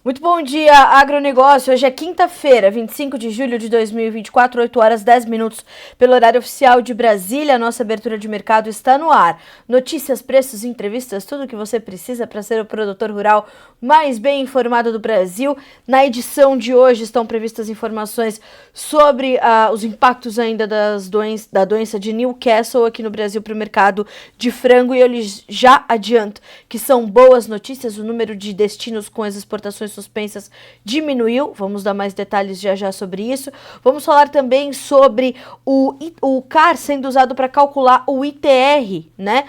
Muito bom dia, agronegócio. Hoje é quinta-feira, 25 de julho de 2024, 8 horas 10 minutos, pelo horário oficial de Brasília. A nossa abertura de mercado está no ar. Notícias, preços, entrevistas, tudo o que você precisa para ser o produtor rural mais bem informado do Brasil. Na edição de hoje estão previstas informações sobre os impactos ainda da doença de Newcastle aqui no Brasil para o mercado de frango. E eu lhes já adianto que são boas notícias. O número de destinos com as exportações suspensas diminuiu. Vamos dar mais detalhes já sobre isso. Vamos falar também sobre o CAR sendo usado para calcular o ITR, né?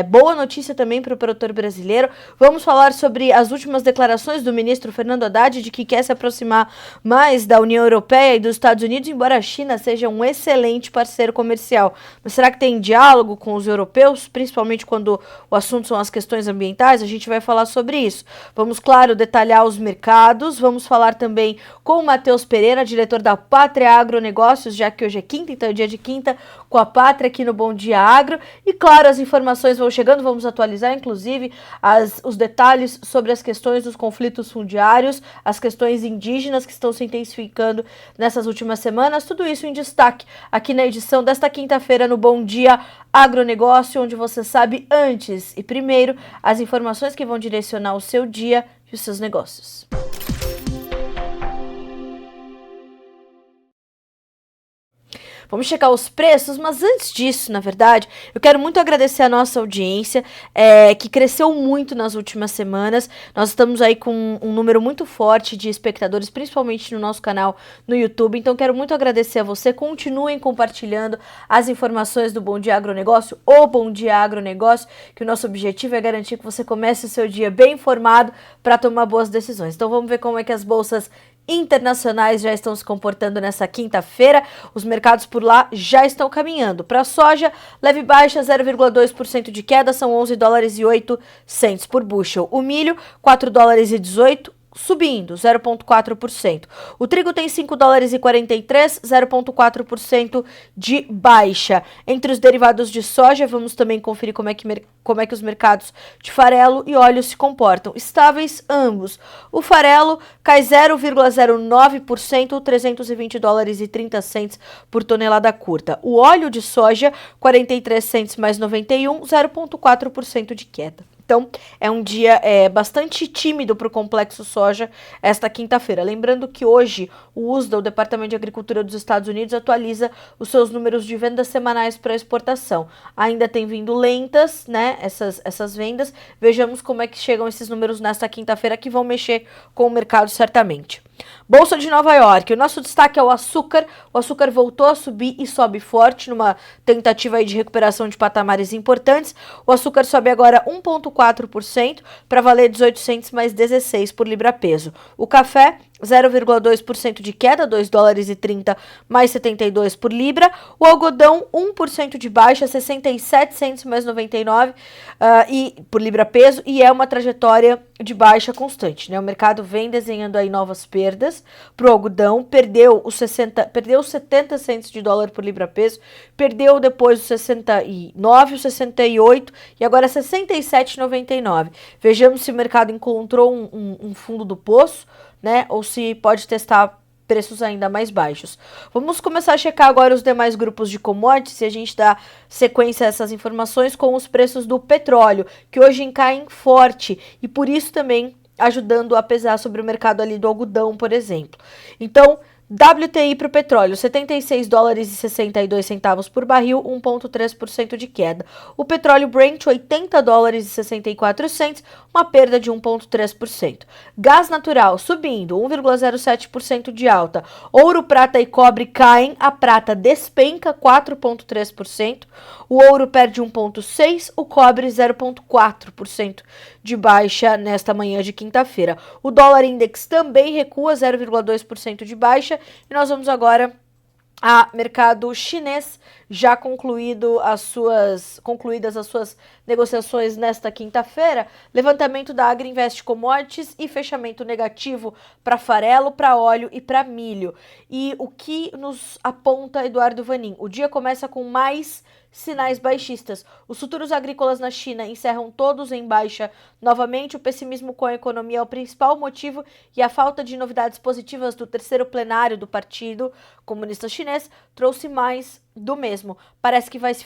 Boa notícia também para o produtor brasileiro. Vamos falar sobre as últimas declarações do ministro Fernando Haddad de que quer se aproximar mais da União Europeia e dos Estados Unidos, embora a China seja um excelente parceiro comercial. Mas será que tem diálogo com os europeus, principalmente quando o assunto são as questões ambientais? A gente vai falar sobre isso. Vamos, claro, detalhar os mercados. Vamos falar também com o Matheus Pereira, diretor da Pátria Agronegócios, já que hoje é quinta, então é dia de quinta com a Pátria aqui no Bom Dia Agro. E claro, as informações vão chegando, vamos atualizar inclusive os detalhes sobre as questões dos conflitos fundiários, as questões indígenas que estão se intensificando nessas últimas semanas. Tudo isso em destaque aqui na edição desta quinta-feira no Bom Dia Agronegócio, onde você sabe antes e primeiro as informações que vão direcionar o seu dia e os seus negócios. Vamos checar os preços, mas antes disso, na verdade, eu quero muito agradecer a nossa audiência, que cresceu muito nas últimas semanas. Nós estamos aí com um número muito forte de espectadores, principalmente no nosso canal no YouTube. Então, quero muito agradecer a você. Continuem compartilhando as informações do Bom Dia Agronegócio, ou Bom Dia Agronegócio, que o nosso objetivo é garantir que você comece o seu dia bem informado para tomar boas decisões. Então, vamos ver como é que as bolsas internacionais já estão se comportando nessa quinta-feira. Os mercados por lá já estão caminhando. Para a soja, leve baixa, 0,2% de queda, são 11 dólares e 8 cents por bushel. O milho, 4 dólares e 18, subindo, 0,4%. O trigo tem 5 dólares e 43, 0,4% de baixa. Entre os derivados de soja, vamos também conferir como é que os mercados de farelo e óleo se comportam. Estáveis ambos. O farelo cai 0,09%, 320 dólares e 30 cents por tonelada curta. O óleo de soja, 43 cents mais 91, 0,4% de queda. Então, é um dia bastante tímido para o complexo soja esta quinta-feira. Lembrando que hoje o USDA, o Departamento de Agricultura dos Estados Unidos, atualiza os seus números de vendas semanais para exportação. Ainda tem vindo lentas, né, essas vendas. Vejamos como é que chegam esses números nesta quinta-feira, que vão mexer com o mercado certamente. Bolsa de Nova York, o nosso destaque é o açúcar. O açúcar voltou a subir e sobe forte numa tentativa aí de recuperação de patamares importantes. O açúcar sobe agora 1,4% para valer 18 cents mais 16 por libra-peso. O café, 0,2% de queda, 2 dólares e 30 mais 72 por libra. O algodão, 1% de baixa, 67 cents mais 99 por libra-peso, e é uma trajetória de baixa constante, né? O mercado vem desenhando aí novas perdas para o algodão, perdeu os 70 cents de dólar por libra-peso, perdeu depois os 69, os 68 e agora 67,99. Vejamos se o mercado encontrou um fundo do poço, né? Ou se pode testar preços ainda mais baixos. Vamos começar a checar agora os demais grupos de commodities e a gente dá sequência a essas informações com os preços do petróleo, que hoje caem forte e por isso também ajudando a pesar sobre o mercado ali do algodão, por exemplo. Então, WTI para o petróleo, 76 dólares e 62 centavos por barril, 1,3% de queda. O petróleo Brent, 80 dólares e 64 cents, uma perda de 1,3%. Gás natural subindo, 1,07% de alta. Ouro, prata e cobre caem, a prata despenca 4,3%, o ouro perde 1,6%, o cobre 0,4% de baixa nesta manhã de quinta-feira. O dólar index também recua 0,2% de baixa. E nós vamos agora a mercado chinês, já concluídas as suas negociações nesta quinta-feira, levantamento da Agrinvest Commodities e fechamento negativo para farelo, para óleo e para milho. E o que nos aponta Eduardo Vanin? O dia começa com mais sinais baixistas. Os futuros agrícolas na China encerram todos em baixa novamente. O pessimismo com a economia é o principal motivo e a falta de novidades positivas do terceiro plenário do Partido Comunista Chinês trouxe mais do mesmo. Parece que vai se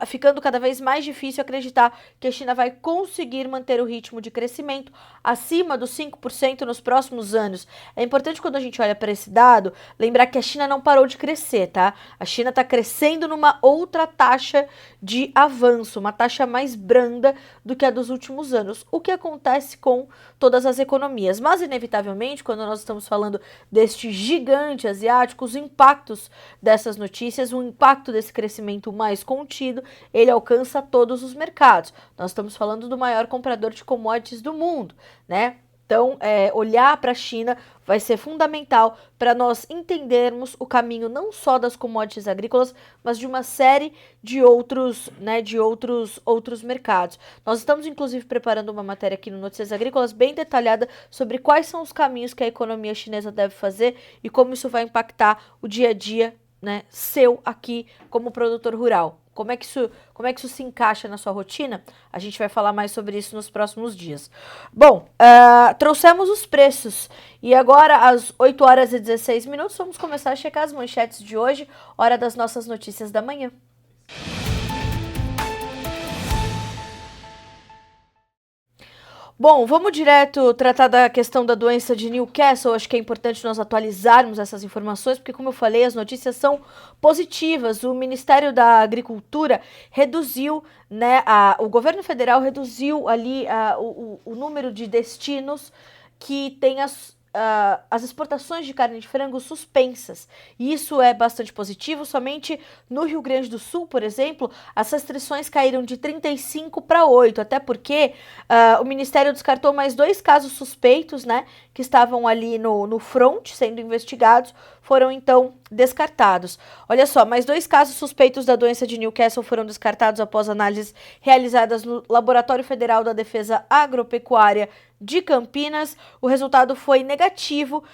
ficando cada vez mais difícil acreditar que a China vai conseguir manter o ritmo de crescimento acima dos 5% nos próximos anos. É importante, quando a gente olha para esse dado, lembrar que a China não parou de crescer, tá? A China está crescendo numa outra taxa de avanço, uma taxa mais branda do que a dos últimos anos, o que acontece com todas as economias. Mas, inevitavelmente, quando nós estamos falando deste gigante asiático, os impactos dessas notícias, o impacto desse crescimento mais contido, ele alcança todos os mercados. Nós estamos falando do maior comprador de commodities do mundo, né? Então, olhar para a China vai ser fundamental para nós entendermos o caminho não só das commodities agrícolas, mas de uma série de outros, né, outros mercados. Nós estamos, inclusive, preparando uma matéria aqui no Notícias Agrícolas bem detalhada sobre quais são os caminhos que a economia chinesa deve fazer e como isso vai impactar o dia a dia, né, seu aqui como produtor rural. Como é que isso se encaixa na sua rotina? A gente vai falar mais sobre isso nos próximos dias. Bom, trouxemos os preços e agora às 8 horas e 16 minutos vamos começar a checar as manchetes de hoje, hora das nossas notícias da manhã. Bom, vamos direto tratar da questão da doença de Newcastle. Acho que é importante nós atualizarmos essas informações, porque, como eu falei, as notícias são positivas. O Ministério da Agricultura reduziu, né, o governo federal reduziu ali o número de destinos que tem as exportações de carne de frango suspensas. E isso é bastante positivo. Somente no Rio Grande do Sul, por exemplo, as restrições caíram de 35 para 8, até porque o Ministério descartou mais 2 casos suspeitos, né, que estavam ali no front, sendo investigados, foram então descartados. Olha só, mais 2 casos suspeitos da doença de Newcastle foram descartados após análises realizadas no Laboratório Federal da Defesa Agropecuária de Campinas. O resultado foi negativo,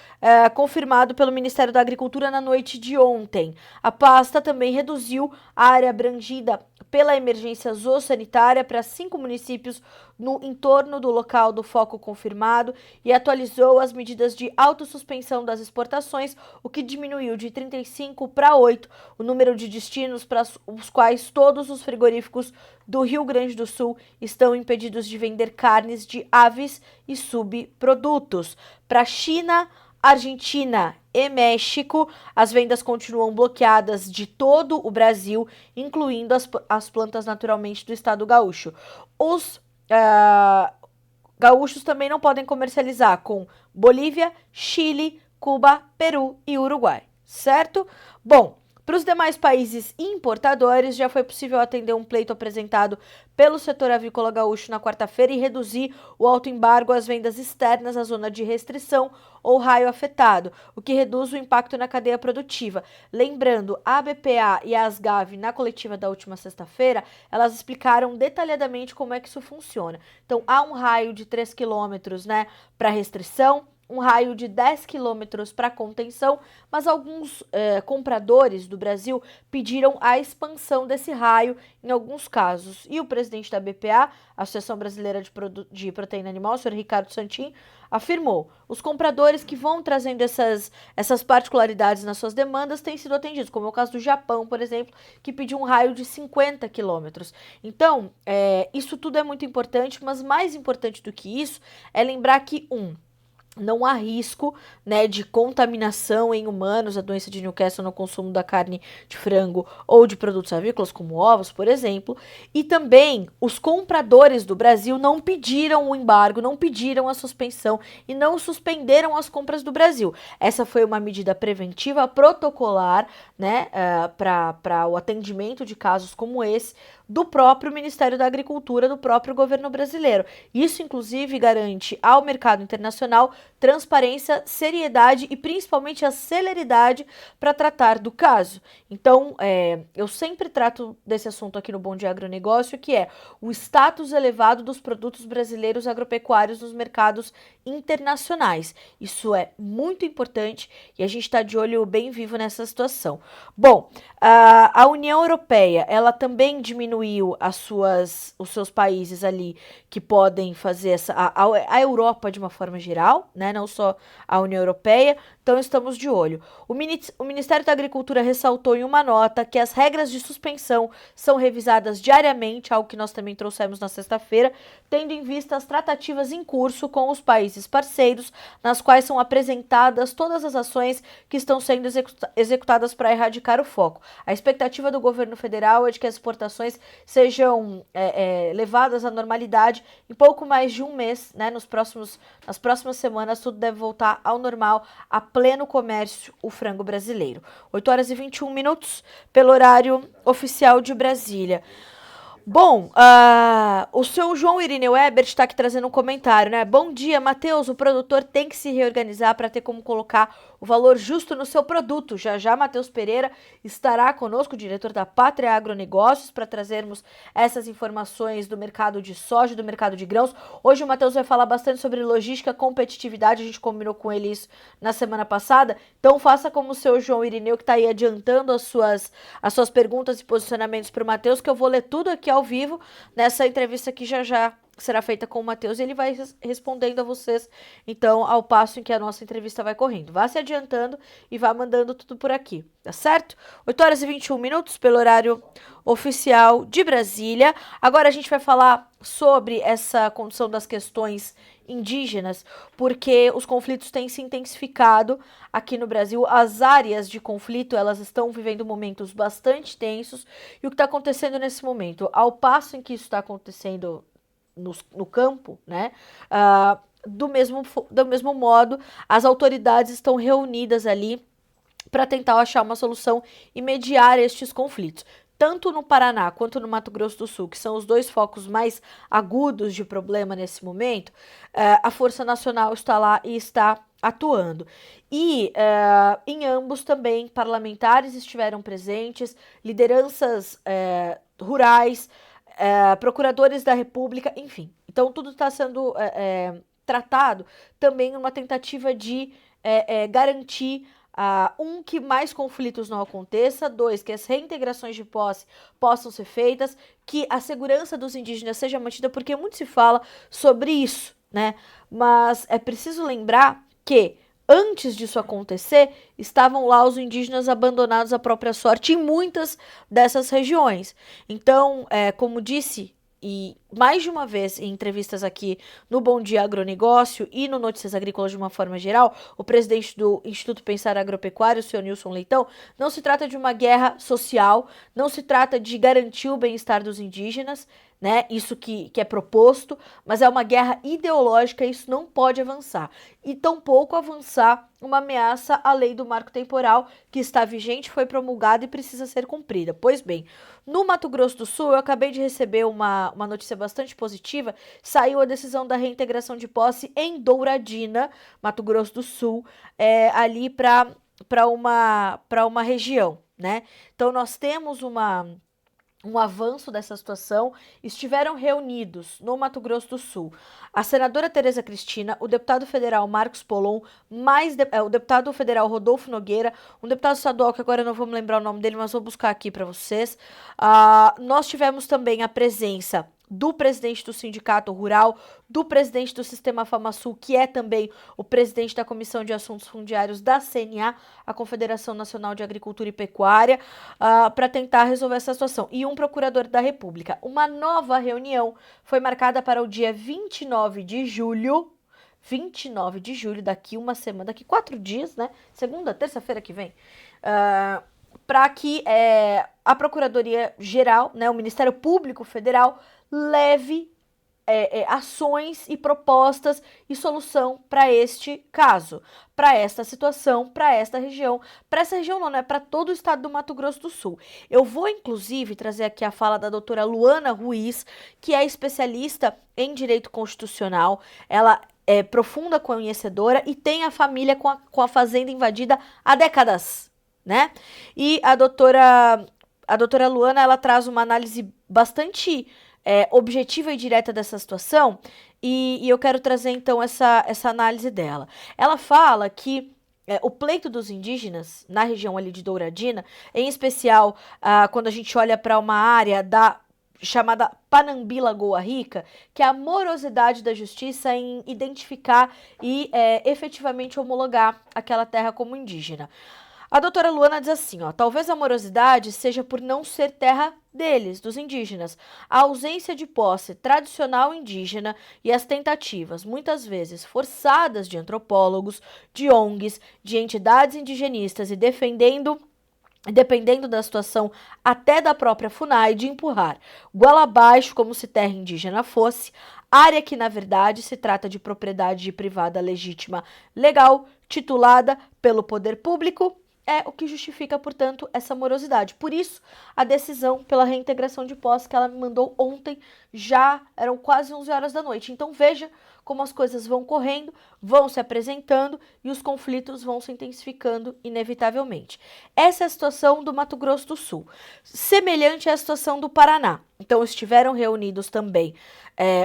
confirmado pelo Ministério da Agricultura na noite de ontem. A pasta também reduziu a área abrangida pela emergência zoossanitária para 5 municípios no entorno do local do foco confirmado e atualizou as medidas de autossuspensão das exportações, o que diminuiu de 35 para 8 o número de destinos para os quais todos os frigoríficos do Rio Grande do Sul estão impedidos de vender carnes de aves e subprodutos. Para a China, Argentina e México, as vendas continuam bloqueadas de todo o Brasil, incluindo as plantas naturalmente do estado gaúcho. Os gaúchos também não podem comercializar com Bolívia, Chile, Cuba, Peru e Uruguai, certo? Bom, para os demais países importadores, já foi possível atender um pleito apresentado pelo setor avícola gaúcho na quarta-feira e reduzir o autoembargo às vendas externas à zona de restrição ou raio afetado, o que reduz o impacto na cadeia produtiva. Lembrando, a BPA e a Asgav, na coletiva da última sexta-feira, elas explicaram detalhadamente como é que isso funciona. Então, há um raio de 3 quilômetros, né, para restrição, um raio de 10 quilômetros para contenção, mas alguns compradores do Brasil pediram a expansão desse raio em alguns casos. E o presidente da BPA, Associação Brasileira de Proteína Animal, o senhor Ricardo Santin, afirmou: os compradores que vão trazendo essas particularidades nas suas demandas têm sido atendidos, como é o caso do Japão, por exemplo, que pediu um raio de 50 quilômetros. Então, isso tudo é muito importante, mas mais importante do que isso é lembrar que, não há risco, né, de contaminação em humanos, a doença de Newcastle no consumo da carne de frango ou de produtos avícolas, como ovos, por exemplo. E também os compradores do Brasil não pediram o embargo, não pediram a suspensão e não suspenderam as compras do Brasil. Essa foi uma medida preventiva protocolar, né, para o atendimento de casos como esse. do próprio Ministério da Agricultura, do próprio governo brasileiro. Isso, inclusive, garante ao mercado internacional transparência, seriedade e principalmente a celeridade para tratar do caso. Então, eu sempre trato desse assunto aqui no Bom Dia Agronegócio, que é o status elevado dos produtos brasileiros agropecuários nos mercados internacionais. Isso é muito importante e a gente está de olho bem vivo nessa situação. Bom, a União Europeia, ela também diminuiu os seus países ali que podem fazer a Europa de uma forma geral, né, não só a União Europeia, então estamos de olho. O Ministério da Agricultura ressaltou em uma nota que as regras de suspensão são revisadas diariamente, algo que nós também trouxemos na sexta-feira, tendo em vista as tratativas em curso com os países parceiros, nas quais são apresentadas todas as ações que estão sendo executadas para erradicar o foco. A expectativa do governo federal é de que as exportações sejam levadas à normalidade em pouco mais de um mês, né? Nas próximas semanas tudo deve voltar ao normal, a pleno comércio, o frango brasileiro. 8 horas e 21 minutos pelo horário oficial de Brasília. Bom, o seu João Irineu Ebert está aqui trazendo um comentário, né? Bom dia, Matheus. O produtor tem que se reorganizar para ter como colocar o valor justo no seu produto. Já já, Matheus Pereira estará conosco, o diretor da Pátria Agronegócios, para trazermos essas informações do mercado de soja, do mercado de grãos. Hoje o Matheus vai falar bastante sobre logística, competitividade. A gente combinou com ele isso na semana passada. Então faça como o seu João Irineu, que está aí adiantando as suas perguntas e posicionamentos para o Matheus, que eu vou ler tudo aqui ao vivo, nessa entrevista que já será feita com o Matheus, e ele vai respondendo a vocês, então, ao passo em que a nossa entrevista vai correndo. Vá se adiantando e vá mandando tudo por aqui, tá certo? 8 horas e 21 minutos pelo horário oficial de Brasília. Agora a gente vai falar sobre essa condição das questões indígenas, porque os conflitos têm se intensificado aqui no Brasil. As áreas de conflito, elas estão vivendo momentos bastante tensos, e o que está acontecendo nesse momento, ao passo em que isso está acontecendo no campo, né, do mesmo modo, as autoridades estão reunidas ali para tentar achar uma solução e mediar estes conflitos. Tanto no Paraná quanto no Mato Grosso do Sul, que são os dois focos mais agudos de problema nesse momento, a Força Nacional está lá e está atuando. E em ambos também parlamentares estiveram presentes, lideranças rurais, procuradores da República, enfim. Então tudo está sendo tratado também numa tentativa de garantir que mais conflitos não aconteça, 2, que as reintegrações de posse possam ser feitas, que a segurança dos indígenas seja mantida, porque muito se fala sobre isso, né? Mas é preciso lembrar que antes disso acontecer, estavam lá os indígenas abandonados à própria sorte em muitas dessas regiões. Então, como disse, e mais de uma vez em entrevistas aqui no Bom Dia Agronegócio e no Notícias Agrícolas de uma forma geral, o presidente do Instituto Pensar Agropecuário, o senhor Nilson Leitão, não se trata de uma guerra social, não se trata de garantir o bem-estar dos indígenas, né? Isso que é proposto, mas é uma guerra ideológica, isso não pode avançar. E tampouco avançar uma ameaça à lei do marco temporal, que está vigente, foi promulgada e precisa ser cumprida. Pois bem, no Mato Grosso do Sul, eu acabei de receber uma notícia bastante positiva. Saiu a decisão da reintegração de posse em Douradina, Mato Grosso do Sul, ali para uma região, né? Então nós temos um avanço dessa situação. Estiveram reunidos no Mato Grosso do Sul a senadora Tereza Cristina, o deputado federal Marcos Polon, o deputado federal Rodolfo Nogueira, um deputado estadual que agora eu não vou me lembrar o nome dele, mas vou buscar aqui para vocês. Nós tivemos também a presença do presidente do Sindicato Rural, do presidente do Sistema FamaSul, que é também o presidente da Comissão de Assuntos Fundiários da CNA, a Confederação Nacional de Agricultura e Pecuária, para tentar resolver essa situação. E um procurador da República. Uma nova reunião foi marcada para o dia 29 de julho, daqui uma semana, daqui 4 dias, né? Segunda, terça-feira que vem, para que a Procuradoria Geral, né, o Ministério Público Federal, leve ações e propostas e solução para este caso, para esta situação, para esta região. Para essa região não, né? Para todo o estado do Mato Grosso do Sul. Eu vou, inclusive, trazer aqui a fala da doutora Luana Ruiz, que é especialista em direito constitucional. Ela é profunda conhecedora e tem a família com a fazenda invadida há décadas, né? E a doutora Luana, ela traz uma análise bastante objetiva e direta dessa situação, e eu quero trazer então essa análise dela. Ela fala que o pleito dos indígenas na região ali de Douradina, em especial quando a gente olha para uma área chamada Panambi Lagoa Rica, que é a morosidade da justiça em identificar e efetivamente homologar aquela terra como indígena. A doutora Luana diz assim, ó, talvez a morosidade seja por não ser terra deles, dos indígenas, a ausência de posse tradicional indígena e as tentativas, muitas vezes forçadas de antropólogos, de ONGs, de entidades indigenistas e dependendo da situação até da própria FUNAI, de empurrar goela abaixo como se terra indígena fosse, área que na verdade se trata de propriedade privada legítima, legal, titulada pelo poder público, é o que justifica, portanto, essa morosidade. Por isso, a decisão pela reintegração de posse que ela me mandou ontem, já eram quase 11 horas da noite. Então veja como as coisas vão correndo, vão se apresentando e os conflitos vão se intensificando inevitavelmente. Essa é a situação do Mato Grosso do Sul. Semelhante à situação do Paraná. Então estiveram reunidos também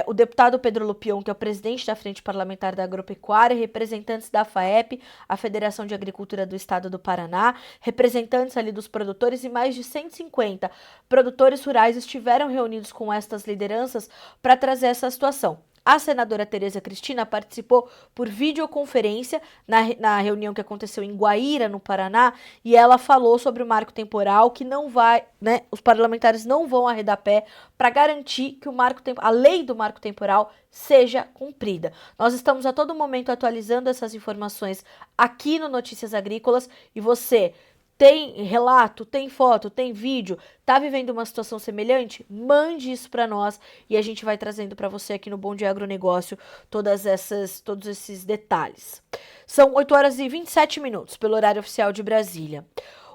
o deputado Pedro Lupion, que é o presidente da Frente Parlamentar da Agropecuária, representantes da FAEP, a Federação de Agricultura do Estado do Paraná, representantes ali dos produtores e mais de 150 produtores rurais estiveram reunidos com estas lideranças para trazer essa situação. A senadora Tereza Cristina participou por videoconferência na reunião que aconteceu em Guaíra, no Paraná, e ela falou sobre o marco temporal, que não vai, né, os parlamentares não vão arredar pé para garantir que a lei do marco temporal seja cumprida. Nós estamos a todo momento atualizando essas informações aqui no Notícias Agrícolas e você tem relato, tem foto, tem vídeo, tá vivendo uma situação semelhante? Mande isso para nós e a gente vai trazendo para você aqui no Bom Dia Agronegócio todos esses detalhes. São 8 horas e 27 minutos pelo horário oficial de Brasília.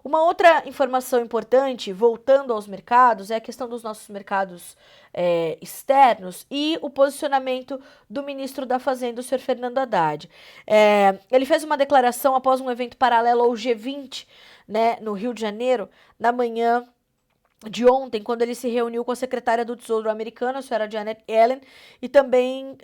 Uma outra informação importante, voltando aos mercados, é a questão dos nossos mercados externos e o posicionamento do ministro da Fazenda, o senhor Fernando Haddad. Ele fez uma declaração após um evento paralelo ao G20, né, no Rio de Janeiro, na manhã de ontem, quando ele se reuniu com a secretária do Tesouro americana, a senhora Janet Yellen, e também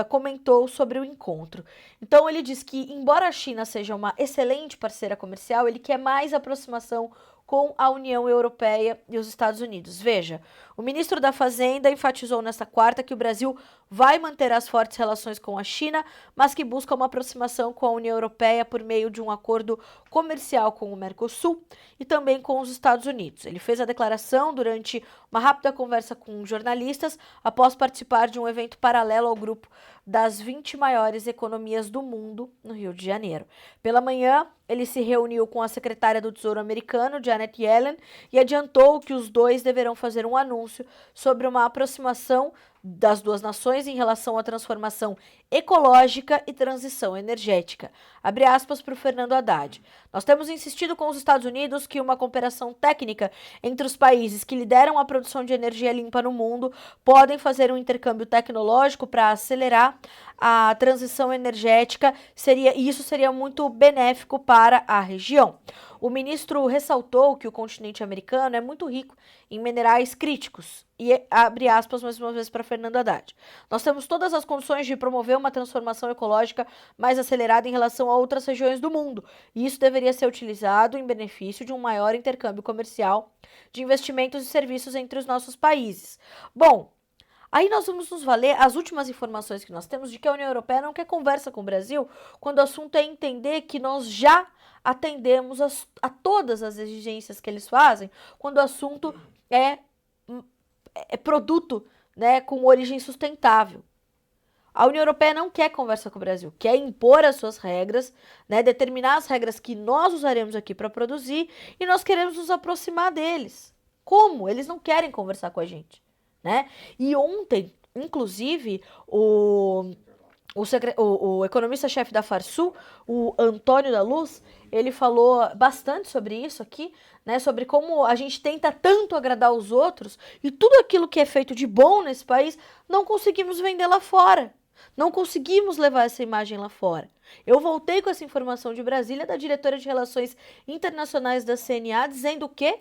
comentou sobre o encontro. Então ele diz que, embora a China seja uma excelente parceira comercial, ele quer mais aproximação com a União Europeia e os Estados Unidos. Veja, o ministro da Fazenda enfatizou nesta quarta que o Brasil vai manter as fortes relações com a China, mas que busca uma aproximação com a União Europeia por meio de um acordo comercial com o Mercosul e também com os Estados Unidos. Ele fez a declaração durante uma rápida conversa com jornalistas após participar de um evento paralelo ao grupo das 20 maiores economias do mundo no Rio de Janeiro. Pela manhã, ele se reuniu com a secretária do Tesouro americano, Janet Yellen, e adiantou que os dois deverão fazer um anúncio sobre uma aproximação das duas nações em relação à transformação ecológica e transição energética. Abre aspas para o Fernando Haddad. Nós temos insistido com os Estados Unidos que uma cooperação técnica entre os países que lideram a produção de energia limpa no mundo podem fazer um intercâmbio tecnológico para acelerar a transição energética, e isso seria muito benéfico para a região. O ministro ressaltou que o continente americano é muito rico em minerais críticos e abre aspas mais uma vez para Fernando Haddad. Nós temos todas as condições de promover uma transformação ecológica mais acelerada em relação a outras regiões do mundo, e isso deveria ser utilizado em benefício de um maior intercâmbio comercial de investimentos e serviços entre os nossos países. Bom, aí nós vamos nos valer as últimas informações que nós temos de que a União Europeia não quer conversa com o Brasil quando o assunto é entender que nós já atendemos a todas as exigências que eles fazem quando o assunto é produto, né, com origem sustentável. A União Europeia não quer conversa com o Brasil, quer impor as suas regras, né, determinar as regras que nós usaremos aqui para produzir e nós queremos nos aproximar deles. Como? Eles não querem conversar com a gente, né? E ontem, Inclusive, o economista-chefe da Farsul, o Antônio da Luz, ele falou bastante sobre isso aqui, né? Sobre como a gente tenta tanto agradar os outros e tudo aquilo que é feito de bom nesse país não conseguimos vender lá fora. Não conseguimos levar essa imagem lá fora. Eu voltei com essa informação de Brasília da diretora de Relações Internacionais da CNA dizendo o quê?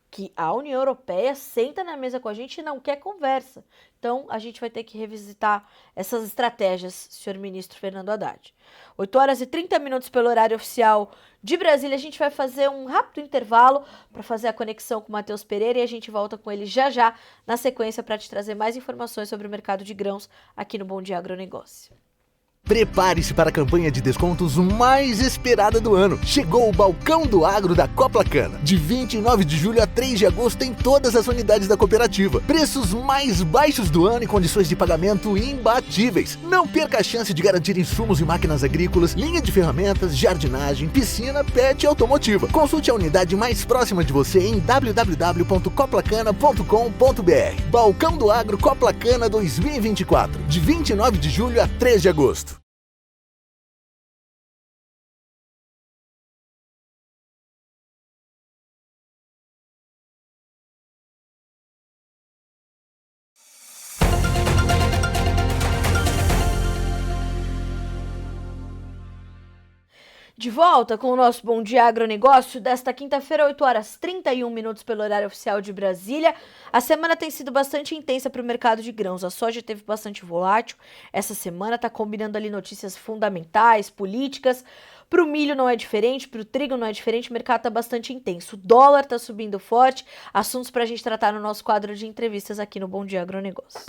Que a União Europeia senta na mesa com a gente e não quer conversa. Então, a gente vai ter que revisitar essas estratégias, senhor ministro Fernando Haddad. 8 horas e 30 minutos pelo horário oficial de Brasília. A gente vai fazer um rápido intervalo para fazer a conexão com o Matheus Pereira e a gente volta com ele já já na sequência para te trazer mais informações sobre o mercado de grãos aqui no Bom Dia Agronegócio. Prepare-se para a campanha de descontos mais esperada do ano. Chegou o Balcão do Agro da Coplacana. De 29 de julho a 3 de agosto em todas as unidades da cooperativa. Preços mais baixos do ano e condições de pagamento imbatíveis. Não perca a chance de garantir insumos e máquinas agrícolas, linha de ferramentas, jardinagem, piscina, pet e automotiva. Consulte a unidade mais próxima de você em www.coplacana.com.br. Balcão do Agro Coplacana 2024. De 29 de julho a 3 de agosto. De volta com o nosso Bom Dia Agronegócio desta quinta-feira, 8 horas 31 minutos pelo horário oficial de Brasília. A semana tem sido bastante intensa para o mercado de grãos. A soja teve bastante volátil. Essa semana está combinando ali notícias fundamentais, políticas. Para o milho não é diferente, para o trigo não é diferente, o mercado está bastante intenso. O dólar está subindo forte. Assuntos para a gente tratar no nosso quadro de entrevistas aqui no Bom Dia Agronegócio.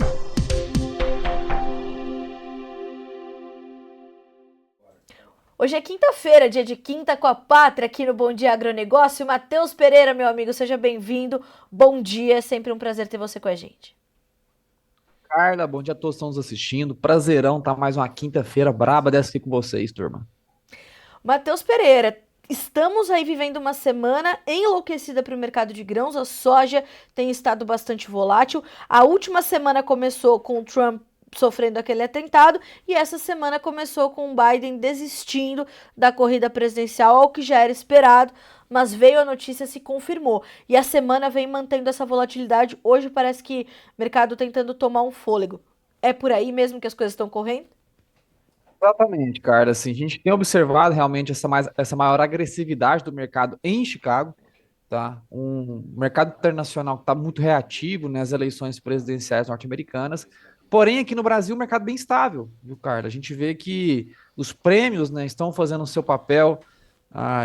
Hoje é quinta-feira, dia de Quinta com a Pátria, aqui no Bom Dia Agronegócio. Matheus Pereira, meu amigo, seja bem-vindo. Bom dia, é sempre um prazer ter você com a gente. Carla, bom dia a todos que estão nos assistindo. Prazerão tá mais uma quinta-feira braba dessa aqui com vocês, turma. Matheus Pereira, estamos aí vivendo uma semana enlouquecida para o mercado de grãos. A soja tem estado bastante volátil. A última semana começou com o Trump sofrendo aquele atentado, e essa semana começou com o Biden desistindo da corrida presidencial, ao que já era esperado, mas veio a notícia, se confirmou, e a semana vem mantendo essa volatilidade. Hoje parece que o mercado tentando tomar um fôlego. É por aí mesmo que as coisas estão correndo? Exatamente, cara. Assim, a gente tem observado realmente essa maior agressividade do mercado em Chicago, tá? Um mercado internacional que está muito reativo nas eleições presidenciais norte-americanas. Porém, aqui no Brasil, o mercado bem estável, viu, Carla? A gente vê que os prêmios, né, estão fazendo o seu papel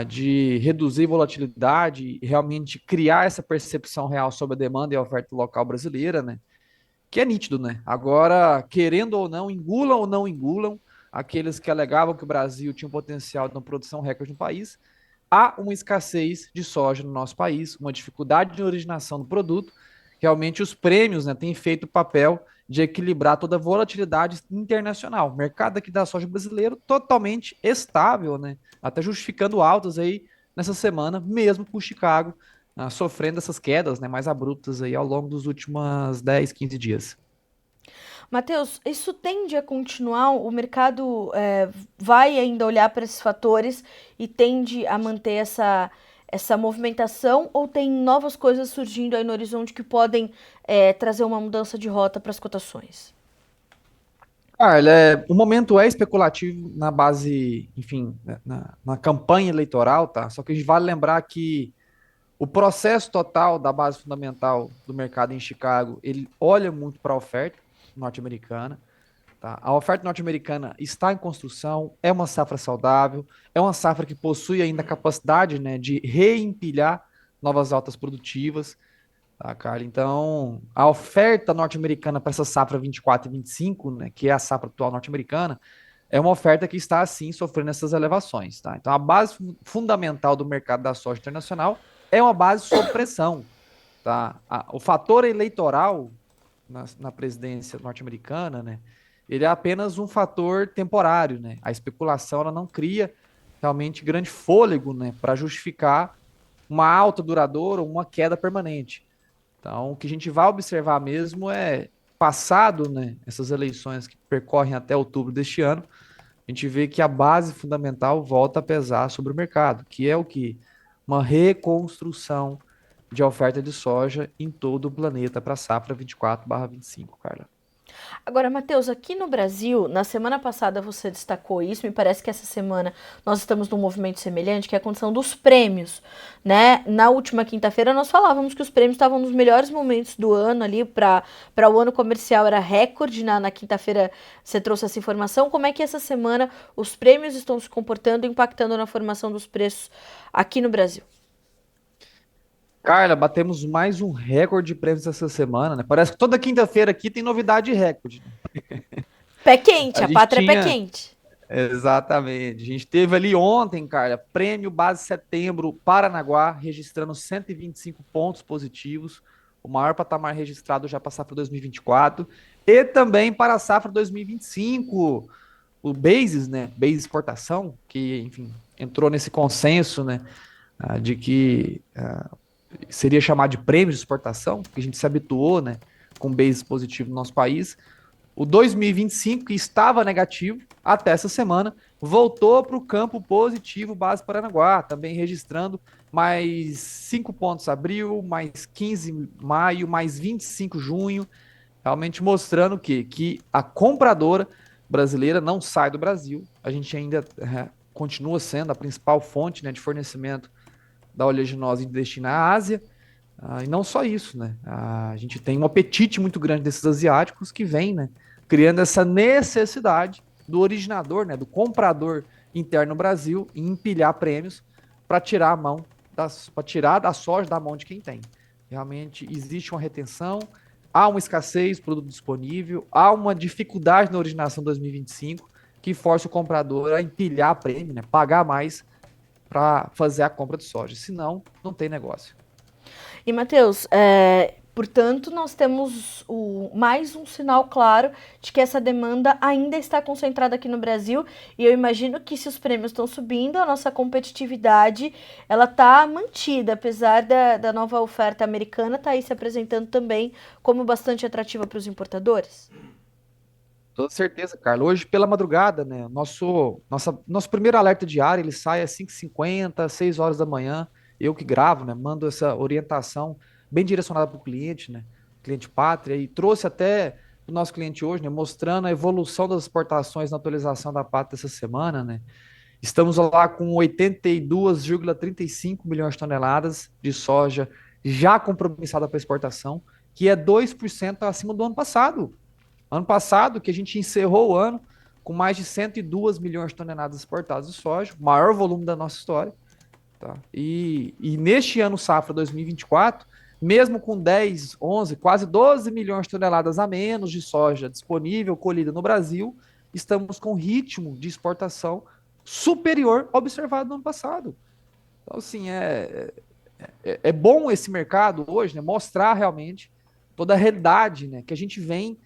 de reduzir volatilidade e realmente criar essa percepção real sobre a demanda e a oferta local brasileira, né? Que é nítido, né? Agora, querendo ou não engulam, aqueles que alegavam que o Brasil tinha um potencial de uma produção recorde no país, há uma escassez de soja no nosso país, uma dificuldade de originação do produto. Realmente, os prêmios, né, têm feito o papel de equilibrar toda a volatilidade internacional. O mercado aqui da soja brasileiro totalmente estável, né? Até justificando altas aí nessa semana, mesmo com o Chicago sofrendo essas quedas, né, mais abruptas aí ao longo dos últimos 10, 15 dias. Matheus, isso tende a continuar? O mercado vai ainda olhar para esses fatores e tende a manter essa movimentação, ou tem novas coisas surgindo aí no horizonte que podem trazer uma mudança de rota para as cotações? O momento é especulativo na base, enfim, né, na campanha eleitoral, tá? Só que a gente vale lembrar que o processo total da base fundamental do mercado em Chicago, ele olha muito para a oferta norte-americana, tá? A oferta norte-americana está em construção, é uma safra saudável, é uma safra que possui ainda a capacidade, né, de reempilhar novas altas produtivas, tá, cara? Então, a oferta norte-americana para essa safra 24 e 25, né, que é a safra atual norte-americana, é uma oferta que está, assim, sofrendo essas elevações, tá? Então, a base fundamental do mercado da soja internacional é uma base sob pressão, tá? O fator eleitoral na presidência norte-americana, né, ele é apenas um fator temporário, né? A especulação, ela não cria realmente grande fôlego, né, para justificar uma alta duradoura ou uma queda permanente. Então, o que a gente vai observar mesmo é passado, né, essas eleições que percorrem até outubro deste ano, a gente vê que a base fundamental volta a pesar sobre o mercado, que é o que? Uma reconstrução de oferta de soja em todo o planeta para a safra 24/25, Carla. Agora, Matheus, aqui no Brasil, na semana passada você destacou isso, me parece que essa semana nós estamos num movimento semelhante, que é a condição dos prêmios, né? Na última quinta-feira nós falávamos que os prêmios estavam nos melhores momentos do ano ali, para o ano comercial era recorde, na quinta-feira você trouxe essa informação. Como é que essa semana os prêmios estão se comportando, impactando na formação dos preços aqui no Brasil? Carla, batemos mais um recorde de prêmios essa semana, né? Parece que toda quinta-feira aqui tem novidade de recorde, né? Pé quente, A a gente pátria é pé tinha, quente. exatamente, a gente teve ali ontem, Carla, prêmio base setembro Paranaguá, registrando 125 pontos positivos, o maior patamar registrado já para a safra 2024, e também para a safra 2025, o Bases, né? Base exportação, que, enfim, entrou nesse consenso, né? De que seria chamado de prêmio de exportação, porque a gente se habituou, né, com base positivo no nosso país. O 2025, que estava negativo até essa semana, voltou para o campo positivo base Paranaguá, também registrando mais 5 pontos abril, mais 15 maio, mais 25 junho, realmente mostrando que a compradora brasileira não sai do Brasil. A gente ainda continua sendo a principal fonte, né, de fornecimento da oleaginosa e destina à Ásia. E não só isso, né? A gente tem um apetite muito grande desses asiáticos que vem, né, criando essa necessidade do originador, né, do comprador interno no Brasil em empilhar prêmios para tirar a mão para tirar da soja da mão de quem tem. Realmente existe uma retenção, há uma escassez, produto disponível, há uma dificuldade na originação 2025 que força o comprador a empilhar prêmio, né, pagar mais para fazer a compra de soja. Senão, não tem negócio. E, Matheus, portanto, nós temos mais um sinal claro de que essa demanda ainda está concentrada aqui no Brasil. E eu imagino que se os prêmios estão subindo, a nossa competitividade ela está mantida, apesar da nova oferta americana estar aí se apresentando também como bastante atrativa para os importadores. Toda certeza, Carlos. Hoje, pela madrugada, né? Nosso primeiro alerta diário ele sai às 5h50, 6 horas da manhã. Eu que gravo, né? Mando essa orientação bem direcionada para o cliente, né? Cliente pátria, e trouxe até o nosso cliente hoje, né? Mostrando a evolução das exportações na atualização da pátria essa semana, né? Estamos lá com 82,35 milhões de toneladas de soja já compromissada para exportação, que é 2% acima do ano passado. Ano passado, que a gente encerrou o ano com mais de 102 milhões de toneladas exportadas de soja, o maior volume da nossa história. Tá? E neste ano safra 2024, mesmo com 10, 11, quase 12 milhões de toneladas a menos de soja disponível, colhida no Brasil, estamos com ritmo de exportação superior ao observado no ano passado. Então, assim, é bom esse mercado hoje, né, mostrar realmente toda a realidade, né, que a gente vem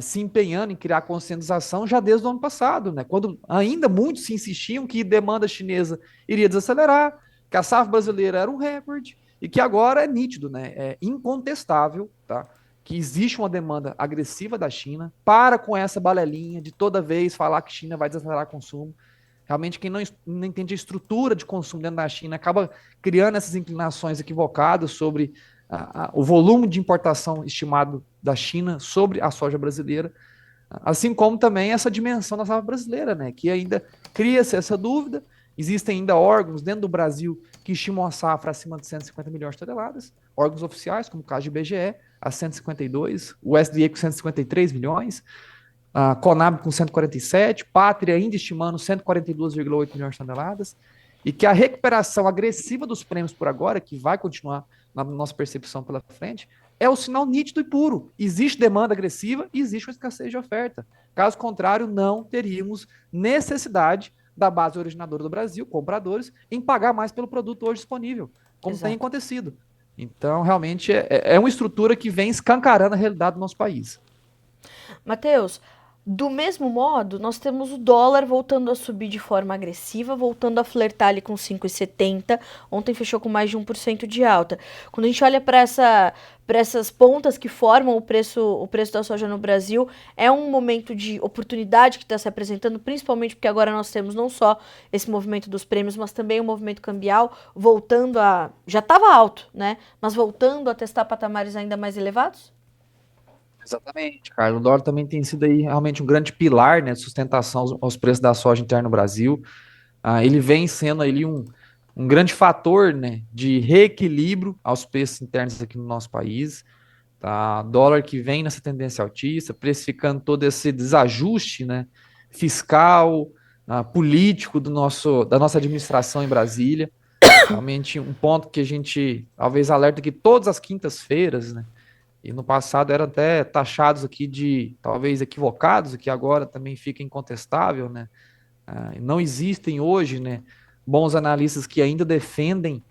se empenhando em criar conscientização já desde o ano passado, né? Quando ainda muitos se insistiam que demanda chinesa iria desacelerar, que a safra brasileira era um recorde e que agora é nítido, né? É incontestável, tá? Que existe uma demanda agressiva da China. Para com essa balelinha de toda vez falar que China vai desacelerar o consumo. Realmente, quem não entende a estrutura de consumo dentro da China acaba criando essas inclinações equivocadas sobre o volume de importação estimado da China sobre a soja brasileira, assim como também essa dimensão da safra brasileira, né, que ainda cria-se essa dúvida. Existem ainda órgãos dentro do Brasil que estimam a safra acima de 150 milhões de toneladas, órgãos oficiais, como o caso de IBGE, a 152, o SDA com 153 milhões, a Conab com 147, Pátria ainda estimando 142,8 milhões de toneladas, e que a recuperação agressiva dos prêmios por agora, que vai continuar na nossa percepção pela frente, é o sinal nítido e puro. Existe demanda agressiva e existe uma escassez de oferta. Caso contrário, não teríamos necessidade da base originadora do Brasil, compradores, em pagar mais pelo produto hoje disponível, como Exato. tem acontecido. Então, realmente, é uma estrutura que vem escancarando a realidade do nosso país. Matheus, Do mesmo modo, nós temos o dólar voltando a subir de forma agressiva, voltando a flertar ali com 5,70. Ontem fechou com mais de 1% de alta. Quando a gente olha para essas pontas que formam o preço da soja no Brasil, é um momento de oportunidade que está se apresentando, principalmente porque agora nós temos não só esse movimento dos prêmios, mas também o movimento cambial voltando a... Já estava alto, né? Mas voltando a testar patamares ainda mais elevados? Exatamente, cara. O dólar também tem sido aí realmente um grande pilar, né, de sustentação aos preços da soja interna no Brasil. Ele vem sendo ali um grande fator, né, de reequilíbrio aos preços internos aqui no nosso país. Tá? Dólar que vem nessa tendência altista, precificando todo esse desajuste, né, fiscal, político da nossa administração em Brasília. Realmente um ponto que a gente talvez alerta que todas as quintas-feiras, né, e no passado eram até taxados aqui de talvez equivocados, o que agora também fica incontestável, né? Não existem hoje, né, bons analistas que ainda defendem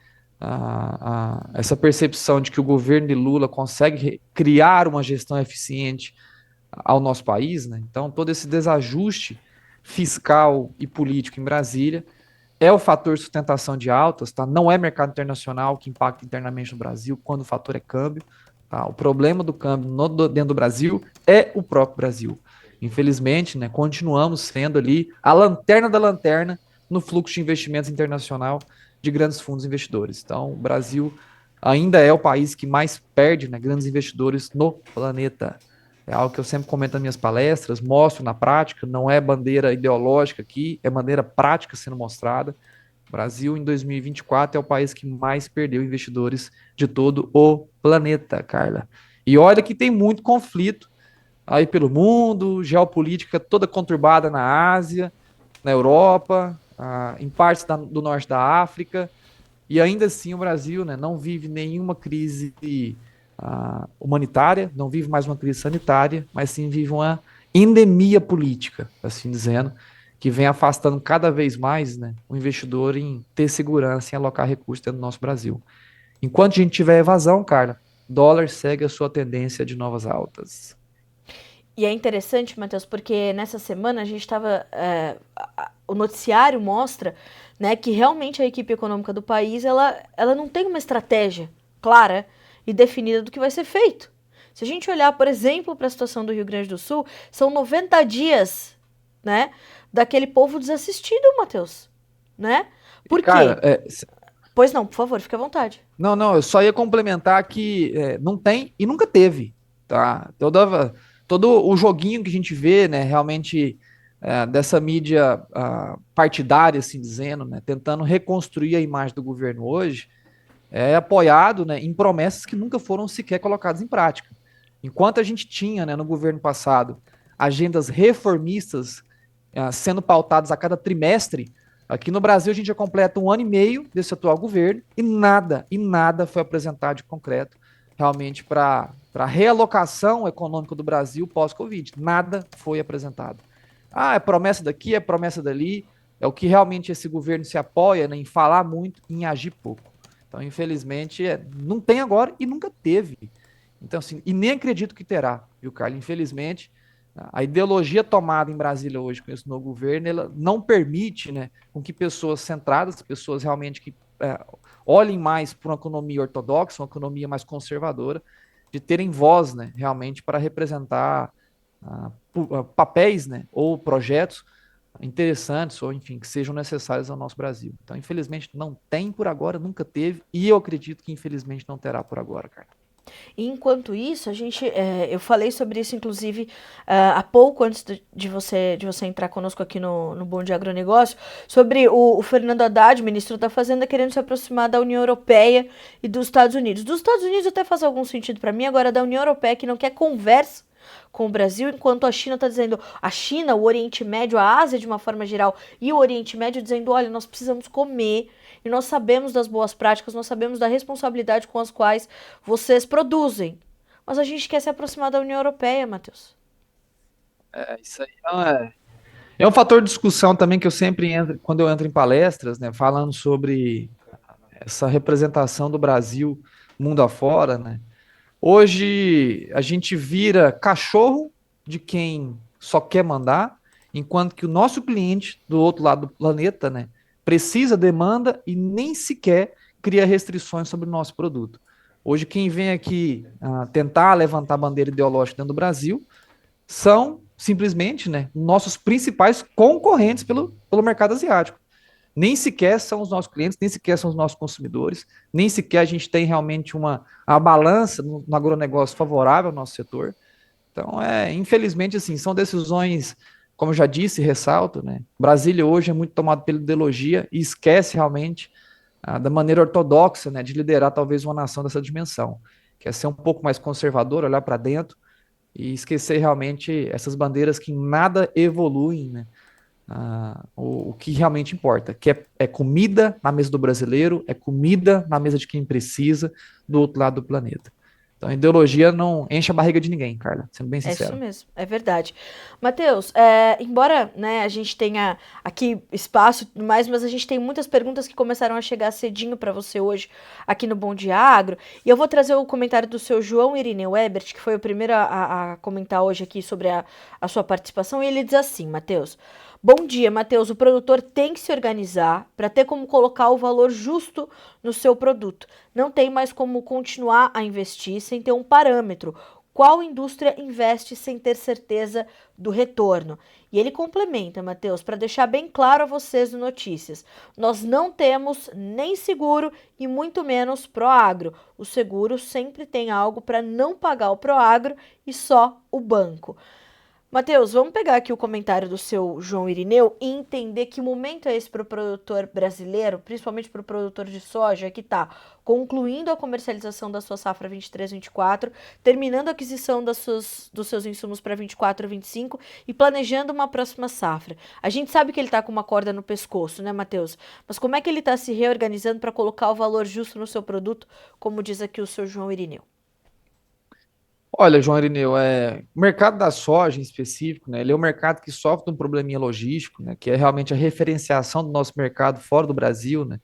essa percepção de que o governo de Lula consegue criar uma gestão eficiente ao nosso país, né? Então, todo esse desajuste fiscal e político em Brasília é o fator de sustentação de altas, tá? Não é mercado internacional que impacta internamente no Brasil, quando o fator é câmbio, tá? O problema do câmbio dentro do Brasil é o próprio Brasil. Infelizmente, né, continuamos sendo ali a lanterna da lanterna no fluxo de investimentos internacional de grandes fundos investidores. Então, o Brasil ainda é o país que mais perde, né, grandes investidores no planeta. É algo que eu sempre comento nas minhas palestras, mostro na prática, não é bandeira ideológica aqui, é bandeira prática sendo mostrada. O Brasil, em 2024, é o país que mais perdeu investidores de todo o planeta, Carla. E olha que tem muito conflito aí pelo mundo, geopolítica toda conturbada na Ásia, na Europa, em partes do norte da África, e ainda assim o Brasil, né, não vive nenhuma crise humanitária, não vive mais uma crise sanitária, mas sim vive uma endemia política, assim dizendo, que vem afastando cada vez mais, né, o investidor em ter segurança, em alocar recursos dentro do nosso Brasil. Enquanto a gente tiver evasão, Carla, dólar segue a sua tendência de novas altas. E é interessante, Matheus, porque nessa semana a gente estava. O noticiário mostra, né, que realmente a equipe econômica do país ela não tem uma estratégia clara e definida do que vai ser feito. Se a gente olhar, por exemplo, para a situação do Rio Grande do Sul, são 90 dias, né, daquele povo desassistido, Matheus. Né? Por Cara, quê? Pois não, por favor, fique à vontade. não, eu só ia complementar que não tem e nunca teve, tá? Todo o joguinho que a gente vê, né, realmente dessa mídia partidária, assim dizendo, né, tentando reconstruir a imagem do governo hoje, é apoiado, né, em promessas que nunca foram sequer colocadas em prática. Enquanto a gente tinha, né, no governo passado, agendas reformistas sendo pautadas a cada trimestre, aqui no Brasil a gente já completa um ano e meio desse atual governo e nada foi apresentado de concreto realmente para a realocação econômica do Brasil pós-Covid. Nada foi apresentado. É promessa daqui, é promessa dali, é o que realmente esse governo se apoia, né, em falar muito e em agir pouco. Então, infelizmente, não tem agora e nunca teve. Então, assim, e nem acredito que terá, viu, Carlos? Infelizmente, a ideologia tomada em Brasília hoje com esse novo governo, ela não permite, né, com que pessoas centradas, pessoas realmente que olhem mais para uma economia ortodoxa, uma economia mais conservadora, de terem voz, né, realmente para representar papéis, né, ou projetos interessantes, ou enfim, que sejam necessários ao nosso Brasil. Então, infelizmente, não tem por agora, nunca teve, e eu acredito que infelizmente não terá por agora, cara. E enquanto isso, eu falei sobre isso, inclusive, há pouco antes de você entrar conosco aqui no Bom Dia Agronegócio, sobre o Fernando Haddad, ministro da Fazenda, querendo se aproximar da União Europeia e dos Estados Unidos. Dos Estados Unidos até faz algum sentido para mim, agora da União Europeia, que não quer conversa com o Brasil, enquanto a China está dizendo, a China, o Oriente Médio, a Ásia de uma forma geral, e o Oriente Médio dizendo, olha, nós precisamos comer, e nós sabemos das boas práticas, nós sabemos da responsabilidade com as quais vocês produzem. Mas a gente quer se aproximar da União Europeia, Matheus. Isso aí é um fator de discussão também que eu sempre entro, quando eu entro em palestras, né, falando sobre essa representação do Brasil mundo afora, né? Hoje a gente vira cachorro de quem só quer mandar, enquanto que o nosso cliente, do outro lado do planeta, né, precisa, demanda e nem sequer cria restrições sobre o nosso produto. Hoje, quem vem aqui tentar levantar a bandeira ideológica dentro do Brasil são simplesmente, né, nossos principais concorrentes pelo mercado asiático. Nem sequer são os nossos clientes, nem sequer são os nossos consumidores, nem sequer a gente tem realmente uma balança no agronegócio favorável ao nosso setor. Então, infelizmente, assim, são decisões, como eu já disse e ressalto, né? Brasília hoje é muito tomado pela ideologia e esquece realmente da maneira ortodoxa, né, de liderar talvez uma nação dessa dimensão, que é ser um pouco mais conservador, olhar para dentro e esquecer realmente essas bandeiras que nada evoluem, né? O que realmente importa, que é comida na mesa do brasileiro, é comida na mesa de quem precisa do outro lado do planeta. Então, a ideologia não enche a barriga de ninguém, Carla, sendo bem É isso sincero. mesmo, é verdade. Matheus, embora, né, a gente tenha aqui espaço e tudo mais, mas a gente tem muitas perguntas que começaram a chegar cedinho para você hoje aqui no Bom Dia Agro. E eu vou trazer o comentário do seu João Irineu Ebert, que foi o primeiro a comentar hoje aqui sobre a sua participação. E ele diz assim, Matheus: bom dia, Matheus. O produtor tem que se organizar para ter como colocar o valor justo no seu produto. Não tem mais como continuar a investir sem ter um parâmetro. Qual indústria investe sem ter certeza do retorno? E ele complementa, Matheus, para deixar bem claro a vocês no Notícias. Nós não temos nem seguro e muito menos Proagro. O seguro sempre tem algo para não pagar o Proagro e só o banco. Matheus, vamos pegar aqui o comentário do seu João Irineu e entender que momento é esse para o produtor brasileiro, principalmente para o produtor de soja, que está concluindo a comercialização da sua safra 23-24, terminando a aquisição dos seus insumos para 24-25 e planejando uma próxima safra. A gente sabe que ele está com uma corda no pescoço, né, Matheus? Mas como é que ele está se reorganizando para colocar o valor justo no seu produto, como diz aqui o seu João Irineu? Olha, João Irineu, o mercado da soja em específico, né, ele é um mercado que sofre de um probleminha logístico, né, que é realmente a referenciação do nosso mercado fora do Brasil, né,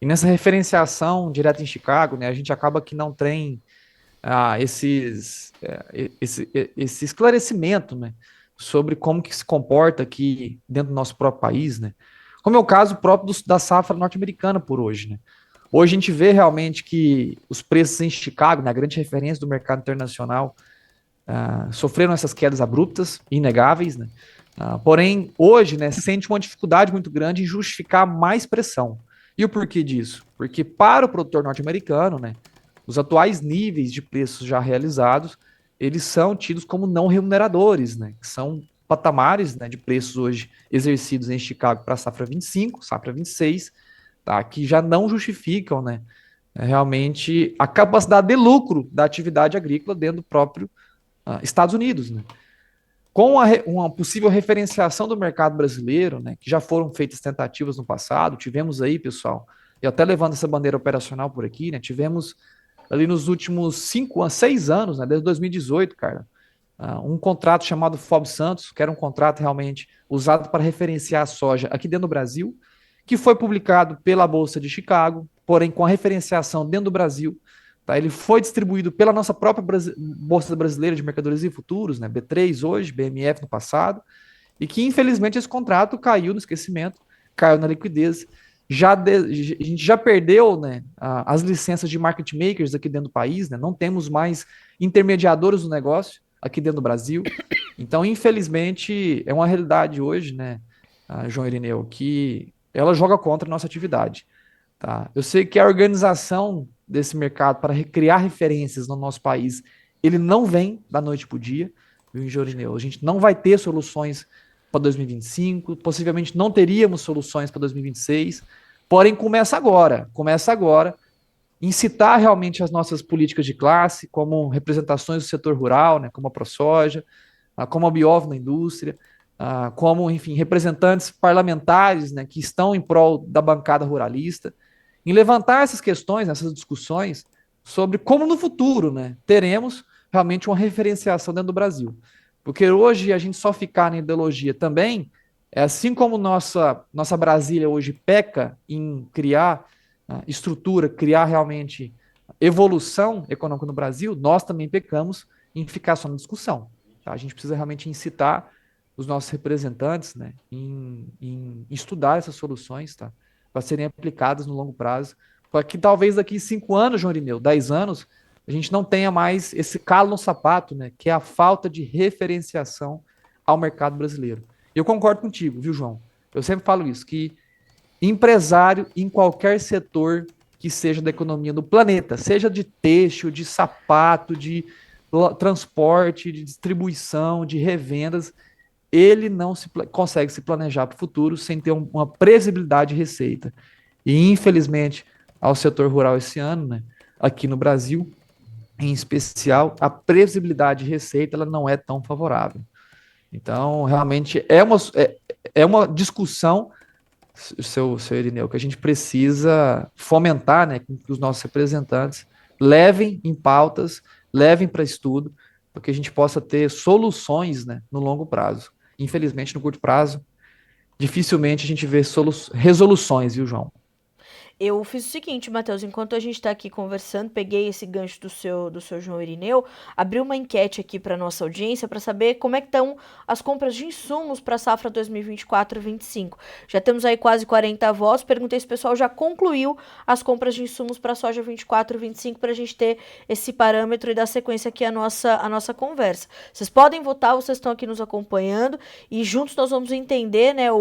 e nessa referenciação direto em Chicago, né, a gente acaba que não tem esse esclarecimento, né, sobre como que se comporta aqui dentro do nosso próprio país, né, como é o caso próprio da safra norte-americana por hoje, né. Hoje a gente vê realmente que os preços em Chicago, na grande referência do mercado internacional, sofreram essas quedas abruptas, inegáveis, né? Porém, hoje, né, sente uma dificuldade muito grande em justificar mais pressão. E o porquê disso? Porque para o produtor norte-americano, né, os atuais níveis de preços já realizados, eles são tidos como não remuneradores, né, que são patamares, né, de preços hoje exercidos em Chicago para a safra 25, safra 26, tá, que já não justificam, né, realmente a capacidade de lucro da atividade agrícola dentro do próprio Estados Unidos, né? Com uma possível referenciação do mercado brasileiro, né, que já foram feitas tentativas no passado, tivemos aí, pessoal, e até levando essa bandeira operacional por aqui, né, tivemos ali nos últimos 6 anos, né, desde 2018, cara, um contrato chamado FOB Santos, que era um contrato realmente usado para referenciar a soja aqui dentro do Brasil, que foi publicado pela Bolsa de Chicago, porém com a referenciação dentro do Brasil. Tá? Ele foi distribuído pela nossa própria Bolsa Brasileira de Mercadorias e Futuros, né? B3 hoje, BMF no passado, e que infelizmente esse contrato caiu no esquecimento, caiu na liquidez. A gente já perdeu, né, as licenças de market makers aqui dentro do país, né? Não temos mais intermediadores do negócio aqui dentro do Brasil. Então, infelizmente, é uma realidade hoje, né, João Irineu, que ela joga contra a nossa atividade. Tá? Eu sei que a organização desse mercado para criar referências no nosso país, ele não vem da noite para o dia, viu, João Irineu? A gente não vai ter soluções para 2025, possivelmente não teríamos soluções para 2026, porém começa agora, incitar realmente as nossas políticas de classe, como representações do setor rural, né, como a ProSoja, como a Biov na indústria, como, enfim, representantes parlamentares, né, que estão em prol da bancada ruralista, em levantar essas questões, essas discussões sobre como no futuro, né, teremos realmente uma referenciação dentro do Brasil. Porque hoje a gente só ficar na ideologia também, assim como nossa Brasília hoje peca em criar estrutura, criar realmente evolução econômica no Brasil, nós também pecamos em ficar só na discussão. Tá? A gente precisa realmente incitar os nossos representantes, né, em estudar essas soluções, tá, para serem aplicadas no longo prazo, para que talvez daqui 5 anos, João Irineu, 10 anos, a gente não tenha mais esse calo no sapato, né, que é a falta de referenciação ao mercado brasileiro. E eu concordo contigo, viu, João? Eu sempre falo isso, que empresário em qualquer setor que seja da economia do planeta, seja de têxtil, de sapato, de transporte, de distribuição, de revendas, ele não consegue se planejar para o futuro sem ter uma previsibilidade de receita. E, infelizmente, ao setor rural esse ano, né, aqui no Brasil, em especial, a previsibilidade de receita ela não é tão favorável. Então, realmente, é uma discussão, seu Irineu, que a gente precisa fomentar, né, que os nossos representantes levem em pautas, levem para estudo, para que a gente possa ter soluções, né, no longo prazo. Infelizmente, no curto prazo, dificilmente a gente vê resoluções, viu, João? Eu fiz o seguinte, Matheus, enquanto a gente tá aqui conversando, peguei esse gancho do seu João Irineu, abri uma enquete aqui para nossa audiência para saber como é que estão as compras de insumos para a safra 2024-25. Já temos aí quase 40 votos. Perguntei se o pessoal já concluiu as compras de insumos para a soja 24-25 para a gente ter esse parâmetro e dar sequência aqui à nossa conversa. Vocês podem votar, vocês estão aqui nos acompanhando e juntos nós vamos entender, né,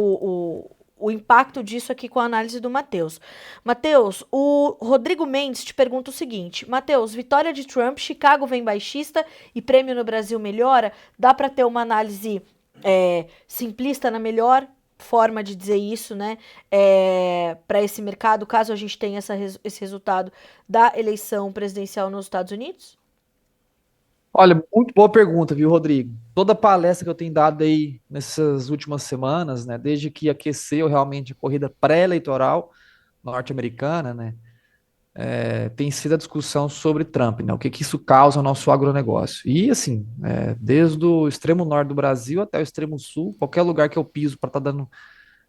o impacto disso aqui com a análise do Matheus. Matheus, o Rodrigo Mendes te pergunta o seguinte: Matheus, vitória de Trump, Chicago vem baixista e prêmio no Brasil melhora? Dá para ter uma análise simplista na melhor forma de dizer isso, né? Para esse mercado, caso a gente tenha esse resultado da eleição presidencial nos Estados Unidos? Olha, muito boa pergunta, viu, Rodrigo? Toda palestra que eu tenho dado aí nessas últimas semanas, né, desde que aqueceu realmente a corrida pré-eleitoral norte-americana, né, tem sido a discussão sobre Trump, né, o que que isso causa ao nosso agronegócio. E, assim, desde o extremo norte do Brasil até o extremo sul, qualquer lugar que eu piso para estar dando,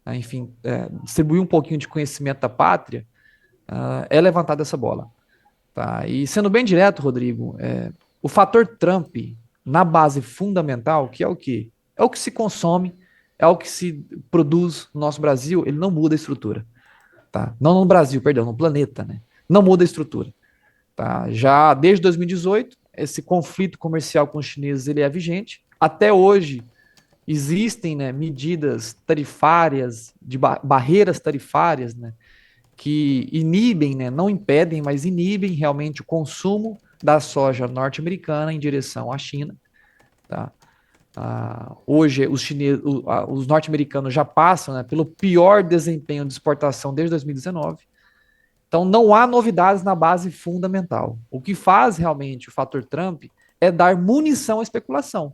enfim, distribuir um pouquinho de conhecimento da pátria, é levantada essa bola. Tá? E sendo bem direto, Rodrigo, o fator Trump na base fundamental, que é o quê? É o que se consome, é o que se produz no nosso Brasil, ele não muda a estrutura. Tá? Não no Brasil, perdão, no planeta, né? Não muda a estrutura. Tá? Já desde 2018, esse conflito comercial com os chineses ele é vigente. Até hoje, existem, né, medidas tarifárias, de barreiras tarifárias, né, que inibem, né, não impedem, mas inibem realmente o consumo da soja norte-americana em direção à China. Tá? Hoje, os norte-americanos já passam, né, pelo pior desempenho de exportação desde 2019. Então, não há novidades na base fundamental. O que faz realmente o fator Trump é dar munição à especulação.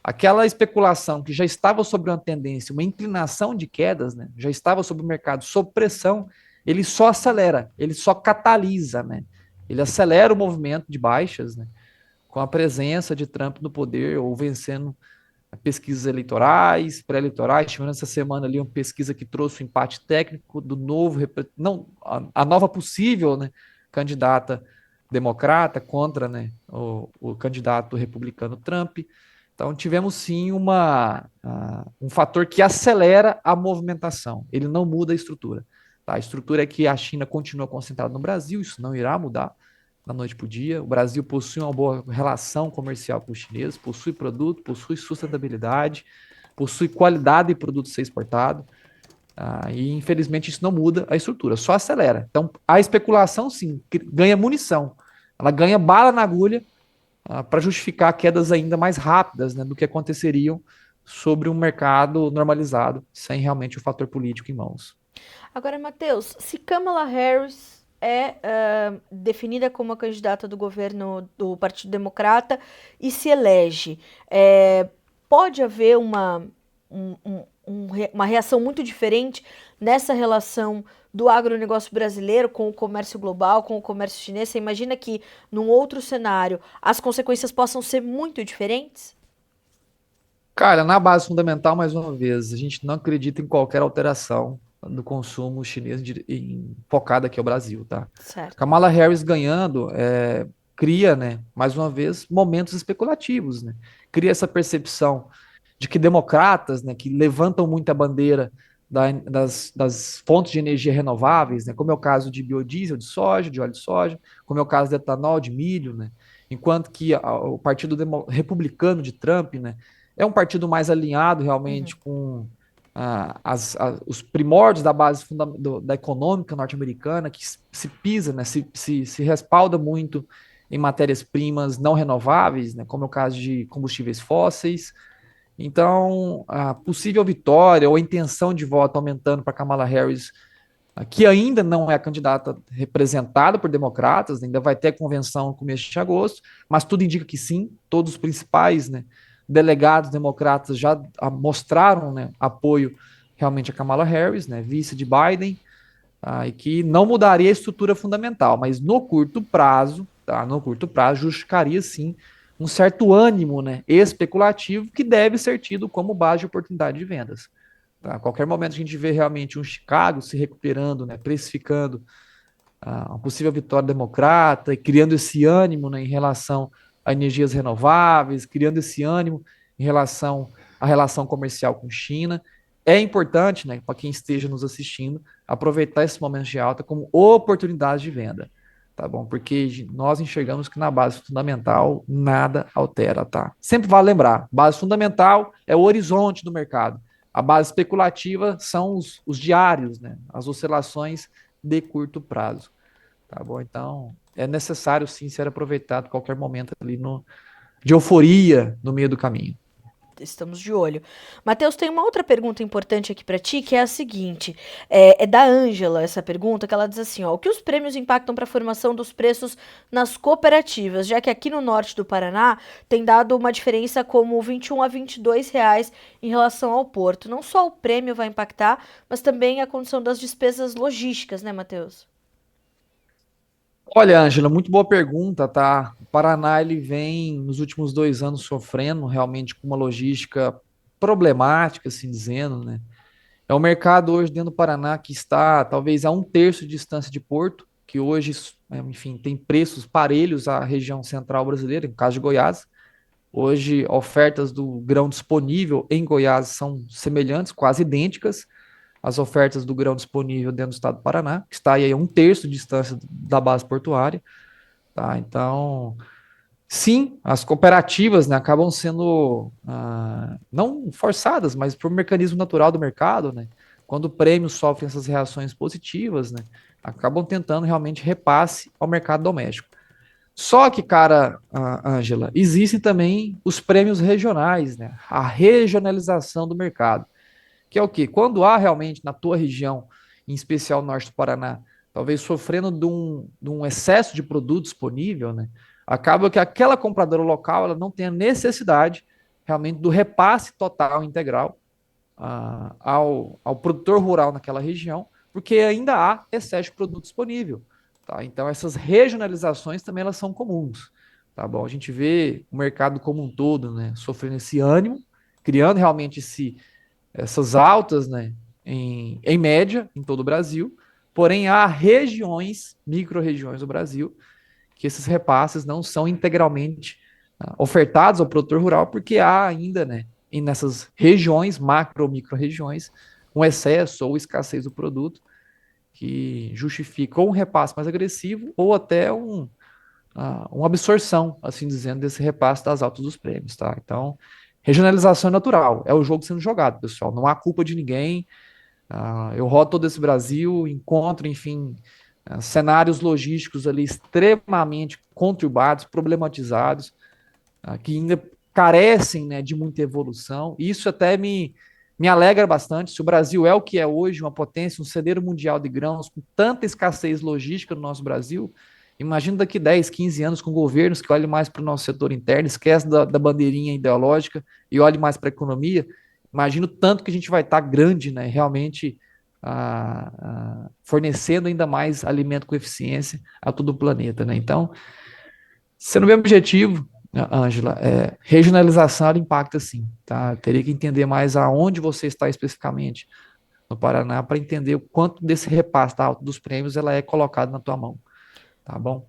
Aquela especulação que já estava sob uma tendência, uma inclinação de quedas, né, já estava sob o mercado sob pressão, ele só acelera, ele só catalisa, né? Ele acelera o movimento de baixas, né, com a presença de Trump no poder ou vencendo pesquisas eleitorais, pré-eleitorais. Tivemos essa semana ali uma pesquisa que trouxe o empate técnico do novo, não, a nova possível, né, candidata democrata contra, né, o candidato republicano Trump. Então, tivemos sim um fator que acelera a movimentação. Ele não muda a estrutura. Tá? A estrutura é que a China continua concentrada no Brasil, isso não irá mudar da noite para o dia. O Brasil possui uma boa relação comercial com os chineses, possui produto, possui sustentabilidade, possui qualidade de produto ser exportado. E, infelizmente, isso não muda a estrutura, só acelera. Então, a especulação, sim, ganha munição. Ela ganha bala na agulha para justificar quedas ainda mais rápidas, né, do que aconteceriam sobre um mercado normalizado, sem realmente o fator político em mãos. Agora, Matheus, se Kamala Harris é definida como a candidata do governo do Partido Democrata e se elege, pode haver uma reação muito diferente nessa relação do agronegócio brasileiro com o comércio global, com o comércio chinês? Você imagina que num outro cenário as consequências possam ser muito diferentes? Cara, na base fundamental, mais uma vez, a gente não acredita em qualquer alteração do consumo chinês focado aqui ao Brasil, tá? Certo. Kamala Harris ganhando cria, né, mais uma vez, momentos especulativos, né? Cria essa percepção de que democratas, né, que levantam muito a bandeira das fontes de energia renováveis, né, como é o caso de biodiesel, de soja, de óleo de soja, como é o caso de etanol, de milho, né, enquanto que o Partido Republicano de Trump, né, é um partido mais alinhado Uhum. realmente com os primórdios da base da econômica norte-americana, que se pisa, né, se respalda muito em matérias-primas não renováveis, né, como é o caso de combustíveis fósseis. Então, a possível vitória ou a intenção de voto aumentando para Kamala Harris, que ainda não é a candidata representada por democratas, ainda vai ter convenção no começo de agosto, mas tudo indica que sim, todos os principais, né, delegados democratas já mostraram, né, apoio realmente a Kamala Harris, né, vice de Biden, e que não mudaria a estrutura fundamental, mas no curto prazo, tá, no curto prazo justificaria sim um certo ânimo, né, especulativo que deve ser tido como base de oportunidade de vendas. Tá? A qualquer momento a gente vê realmente um Chicago se recuperando, né, precificando uma possível vitória democrata e criando esse ânimo, né, em relação a energias renováveis, criando esse ânimo em relação à relação comercial com China. É importante, né, para quem esteja nos assistindo, aproveitar esse momento de alta como oportunidade de venda, tá bom? Porque nós enxergamos que na base fundamental nada altera, tá? Sempre vale lembrar, base fundamental é o horizonte do mercado. A base especulativa são os diários, né? As oscilações de curto prazo. Tá bom? Então, é necessário sim ser aproveitado a qualquer momento ali de euforia no meio do caminho. Estamos de olho. Matheus, tem uma outra pergunta importante aqui para ti, que é a seguinte: é da Ângela essa pergunta, que ela diz assim: ó, o que os prêmios impactam para a formação dos preços nas cooperativas, já que aqui no norte do Paraná tem dado uma diferença como 21 a 22 reais em relação ao porto. Não só o prêmio vai impactar, mas também a condição das despesas logísticas, né, Matheus? Olha, Ângela, muito boa pergunta, tá? O Paraná, ele vem nos últimos 2 anos sofrendo realmente com uma logística problemática, assim dizendo, né? É um mercado hoje dentro do Paraná que está talvez a 1/3 de distância de Porto, que hoje, enfim, tem preços parelhos à região central brasileira, no caso de Goiás. Hoje, ofertas do grão disponível em Goiás são semelhantes, quase idênticas às ofertas do grão disponível dentro do estado do Paraná, que está aí a 1/3 de distância da base portuária. Tá? Então, sim, as cooperativas, né, acabam sendo não forçadas, mas por um mecanismo natural do mercado, né? Quando o prêmio sofre essas reações positivas, né, acabam tentando realmente repasse ao mercado doméstico. Só que, cara, Ângela, existem também os prêmios regionais, né? A regionalização do mercado, que é o quê? Quando há realmente na tua região, em especial no norte do Paraná, talvez sofrendo de um excesso de produto disponível, né? Acaba que aquela compradora local ela não tem a necessidade realmente do repasse total integral ao produtor rural naquela região, porque ainda há excesso de produto disponível. Tá? Então, essas regionalizações também elas são comuns. Tá bom? A gente vê o mercado como um todo, né, sofrendo esse ânimo, criando realmente essas altas, né, em média em todo o Brasil. Porém, há regiões, micro-regiões do Brasil, que esses repasses não são integralmente ofertados ao produtor rural, porque há ainda, né, nessas regiões, macro ou micro-regiões, um excesso ou escassez do produto que justifica ou um repasse mais agressivo ou até uma absorção, assim dizendo, desse repasse das altas dos prêmios, tá? Então, regionalização é natural, é o jogo sendo jogado, pessoal. Não há culpa de ninguém. Eu rodo todo esse Brasil, encontro, enfim, cenários logísticos ali extremamente conturbados, problematizados, que ainda carecem, né, de muita evolução. E isso até me alegra bastante. Se o Brasil é o que é hoje, uma potência, um celeiro mundial de grãos, com tanta escassez logística no nosso Brasil, imagina daqui 10, 15 anos com governos que olhem mais para o nosso setor interno, esquece da bandeirinha ideológica e olhem mais para a economia. Imagina o tanto que a gente vai estar grande, né, realmente fornecendo ainda mais alimento com eficiência a todo o planeta. Né? Então, sendo bem objetivo, Ângela, regionalização ela impacta sim, tá? Teria que entender mais aonde você está especificamente no Paraná para entender o quanto desse repasse da alta dos prêmios ela é colocado na tua mão, tá bom?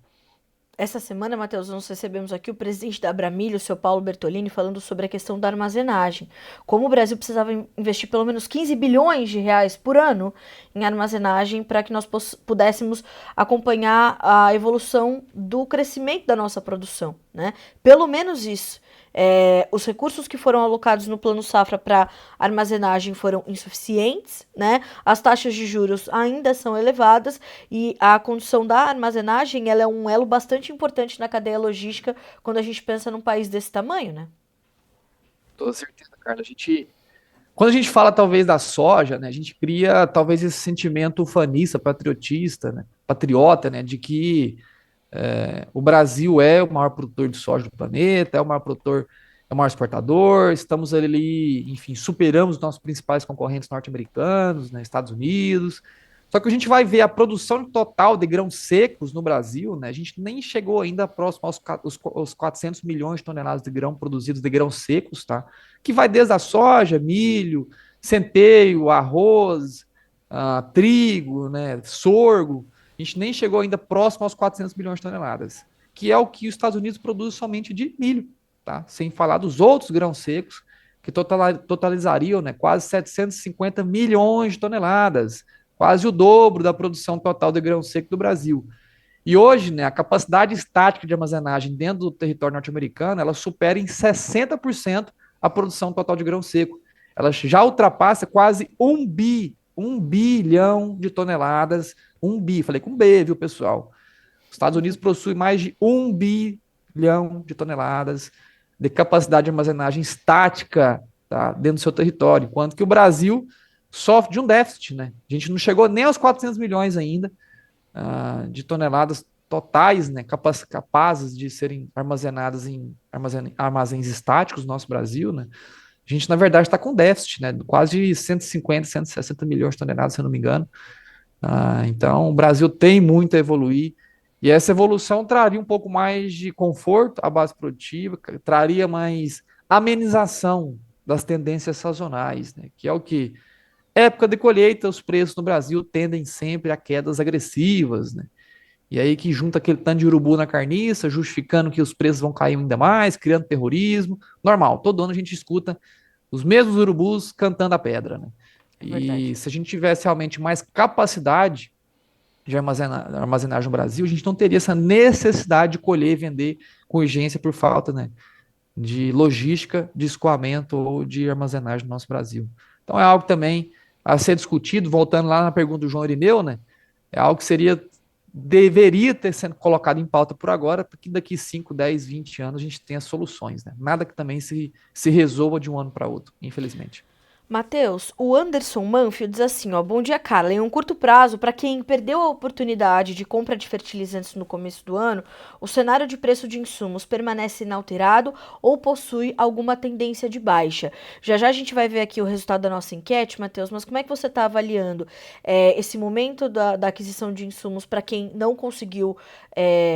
Essa semana, Matheus, nós recebemos aqui o presidente da Abramilho, o seu Paulo Bertolini, falando sobre a questão da armazenagem. Como o Brasil precisava investir pelo menos 15 bilhões de reais por ano em armazenagem para que nós pudéssemos acompanhar a evolução do crescimento da nossa produção, né? Pelo menos isso. Os recursos que foram alocados no Plano Safra para armazenagem foram insuficientes, né? As taxas de juros ainda são elevadas e a condição da armazenagem ela é um elo bastante importante na cadeia logística quando a gente pensa num país desse tamanho, né? Toda certeza, Carla. Quando a gente fala talvez da soja, né, a gente cria talvez esse sentimento ufanista, patriotista, né, patriota, né, de que o Brasil é o maior produtor de soja do planeta, é o maior produtor, é o maior exportador, estamos ali, enfim, superamos os nossos principais concorrentes norte-americanos, né, Estados Unidos. Só que a gente vai ver a produção total de grãos secos no Brasil, né, a gente nem chegou ainda próximo aos 400 milhões de toneladas de grão produzidos de grãos secos, tá? Que vai desde a soja, milho, centeio, arroz, trigo, né, sorgo. A gente nem chegou ainda próximo aos 400 milhões de toneladas, que é o que os Estados Unidos produzem somente de milho, tá? Sem falar dos outros grãos secos, que totalizariam, né, quase 750 milhões de toneladas, quase o dobro da produção total de grão seco do Brasil. E hoje, né, a capacidade estática de armazenagem dentro do território norte-americano, ela supera em 60% a produção total de grão seco. Ela já ultrapassa quase 1 bilhão de toneladas. 1 bi, falei com B, viu, pessoal? Os Estados Unidos possuem mais de 1 bilhão de toneladas de capacidade de armazenagem estática, tá, dentro do seu território, enquanto que o Brasil sofre de um déficit, né? A gente não chegou nem aos 400 milhões ainda de toneladas totais, né, capazes de serem armazenadas em armazéns estáticos no nosso Brasil, né? A gente, na verdade, está com déficit, né? Quase 150, 160 milhões de toneladas, se eu não me engano. Então, o Brasil tem muito a evoluir. E essa evolução traria um pouco mais de conforto à base produtiva, traria mais amenização das tendências sazonais, né? Que é o que? Época de colheita, os preços no Brasil tendem sempre a quedas agressivas, né? E aí que junta aquele tanto de urubu na carniça, justificando que os preços vão cair ainda mais, criando terrorismo. Normal, todo ano a gente escuta os mesmos urubus cantando a pedra, né? É E verdade. se a gente tivesse realmente mais capacidade de armazenagem no Brasil, a gente não teria essa necessidade de colher e vender com urgência por falta, né, de logística, de escoamento ou de armazenagem no nosso Brasil. Então é algo também a ser discutido, voltando lá na pergunta do João Irineu, né? É algo que deveria ter sido colocado em pauta por agora, porque daqui 5, 10, 20 anos a gente tenha soluções, né? Nada que também se resolva de um ano para outro, infelizmente. Matheus, o Anderson Manfield diz assim, ó, bom dia, Carla. Em um curto prazo, para quem perdeu a oportunidade de compra de fertilizantes no começo do ano, o cenário de preço de insumos permanece inalterado ou possui alguma tendência de baixa? Já já a gente vai ver aqui o resultado da nossa enquete, Matheus, mas como é que você está avaliando esse momento da aquisição de insumos para quem não conseguiu,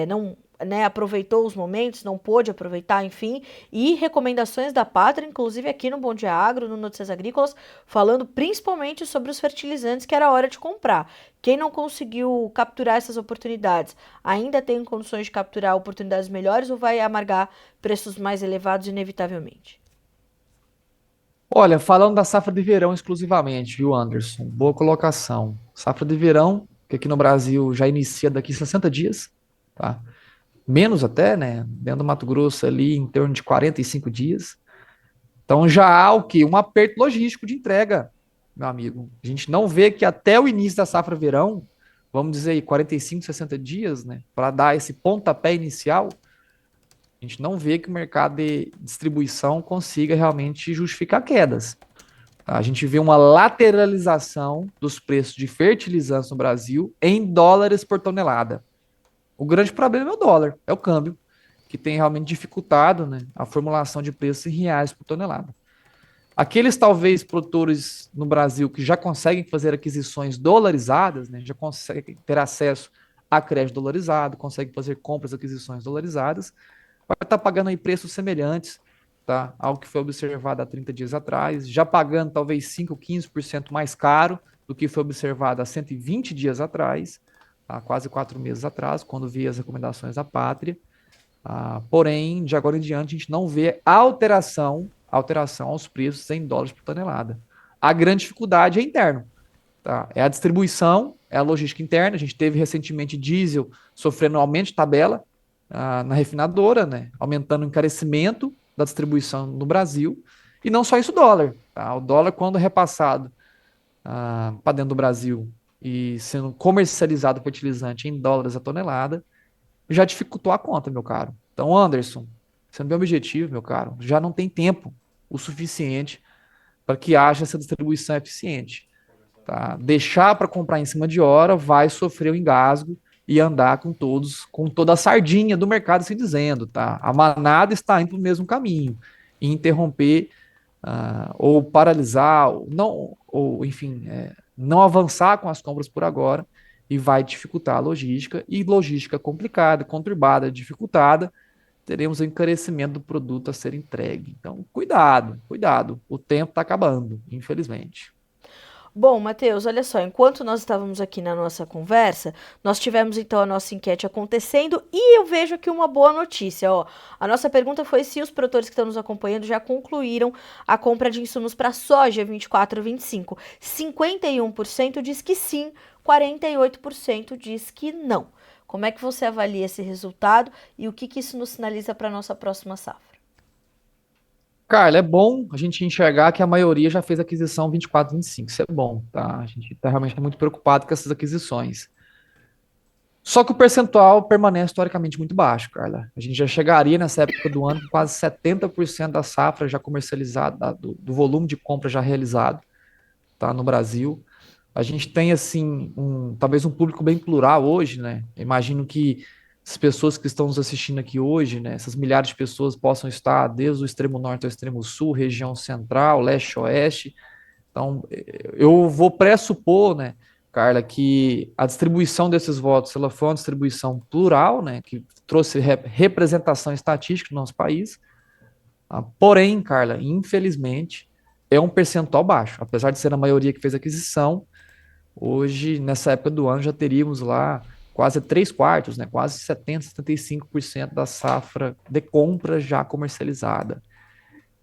não, né, aproveitou os momentos, não pôde aproveitar, enfim, e recomendações da Pátria, inclusive aqui no Bom Dia Agro, no Notícias Agrícolas, falando principalmente sobre os fertilizantes que era hora de comprar. Quem não conseguiu capturar essas oportunidades, ainda tem condições de capturar oportunidades melhores ou vai amargar preços mais elevados inevitavelmente? Olha, falando da safra de verão exclusivamente, viu, Anderson? Boa colocação. Safra de verão, que aqui no Brasil já inicia daqui 60 dias, tá? Menos até, né? Dentro do Mato Grosso ali em torno de 45 dias. Então já há o quê? Um aperto logístico de entrega, meu amigo. A gente não vê que até o início da safra verão, vamos dizer aí 45, 60 dias, né? Para dar esse pontapé inicial, a gente não vê que o mercado de distribuição consiga realmente justificar quedas. A gente vê uma lateralização dos preços de fertilizantes no Brasil em dólares por tonelada. O grande problema é o dólar, é o câmbio, que tem realmente dificultado, né, a formulação de preços em reais por tonelada. Aqueles, talvez, produtores no Brasil que já conseguem fazer aquisições dolarizadas, né, já conseguem ter acesso a crédito dolarizado, conseguem fazer compras e aquisições dolarizadas, vai estar pagando aí preços semelhantes, tá, ao que foi observado há 30 dias atrás, já pagando talvez 5, 15% mais caro do que foi observado há 120 dias atrás, há quase 4 meses atrás, quando vi as recomendações da Pátria. Porém, de agora em diante, a gente não vê alteração aos preços em dólares por tonelada. A grande dificuldade é interno, tá? É a distribuição, é a logística interna. A gente teve recentemente diesel sofrendo aumento de tabela na refinadora, né? Aumentando o encarecimento da distribuição no Brasil. E não só isso, o dólar. Tá? O dólar, quando repassado para dentro do Brasil e sendo comercializado fertilizante em dólares a tonelada, já dificultou a conta, meu caro. Então, Anderson, sendo bem objetivo, meu caro, já não tem tempo o suficiente para que haja essa distribuição eficiente. Tá? Deixar para comprar em cima de hora vai sofrer o engasgo e andar com todos, com toda a sardinha do mercado, se dizendo, tá? A manada está indo para o mesmo caminho e interromper ou paralisar, ou enfim, não avançar com as compras por agora e vai dificultar a logística, e logística complicada, conturbada, dificultada, teremos o encarecimento do produto a ser entregue. Então, cuidado, cuidado, o tempo está acabando, infelizmente. Bom, Matheus, olha só, enquanto nós estávamos aqui na nossa conversa, nós tivemos então a nossa enquete acontecendo e eu vejo aqui uma boa notícia, ó. A nossa pergunta foi se os produtores que estão nos acompanhando já concluíram a compra de insumos para soja 24-25. 51% diz que sim, 48% diz que não. Como é que você avalia esse resultado e o que isso nos sinaliza para a nossa próxima safra? Carla, é bom a gente enxergar que a maioria já fez aquisição 24, 25. Isso é bom, tá? A gente está realmente muito preocupado com essas aquisições. Só que o percentual permanece historicamente muito baixo, Carla. A gente já chegaria nessa época do ano com quase 70% da safra já comercializada, do volume de compra já realizado, tá, no Brasil. A gente tem, assim, talvez um público bem plural hoje, né? Imagino que as pessoas que estão nos assistindo aqui hoje, né, essas milhares de pessoas possam estar desde o extremo norte ao extremo sul, região central, leste, oeste. Então, eu vou pressupor, né, Carla, que a distribuição desses votos ela foi uma distribuição plural, né, que trouxe representação estatística no nosso país. Porém, Carla, infelizmente, é um percentual baixo. Apesar de ser a maioria que fez aquisição, hoje, nessa época do ano, já teríamos lá quase 3/4, né, quase 70, 75% da safra de compra já comercializada.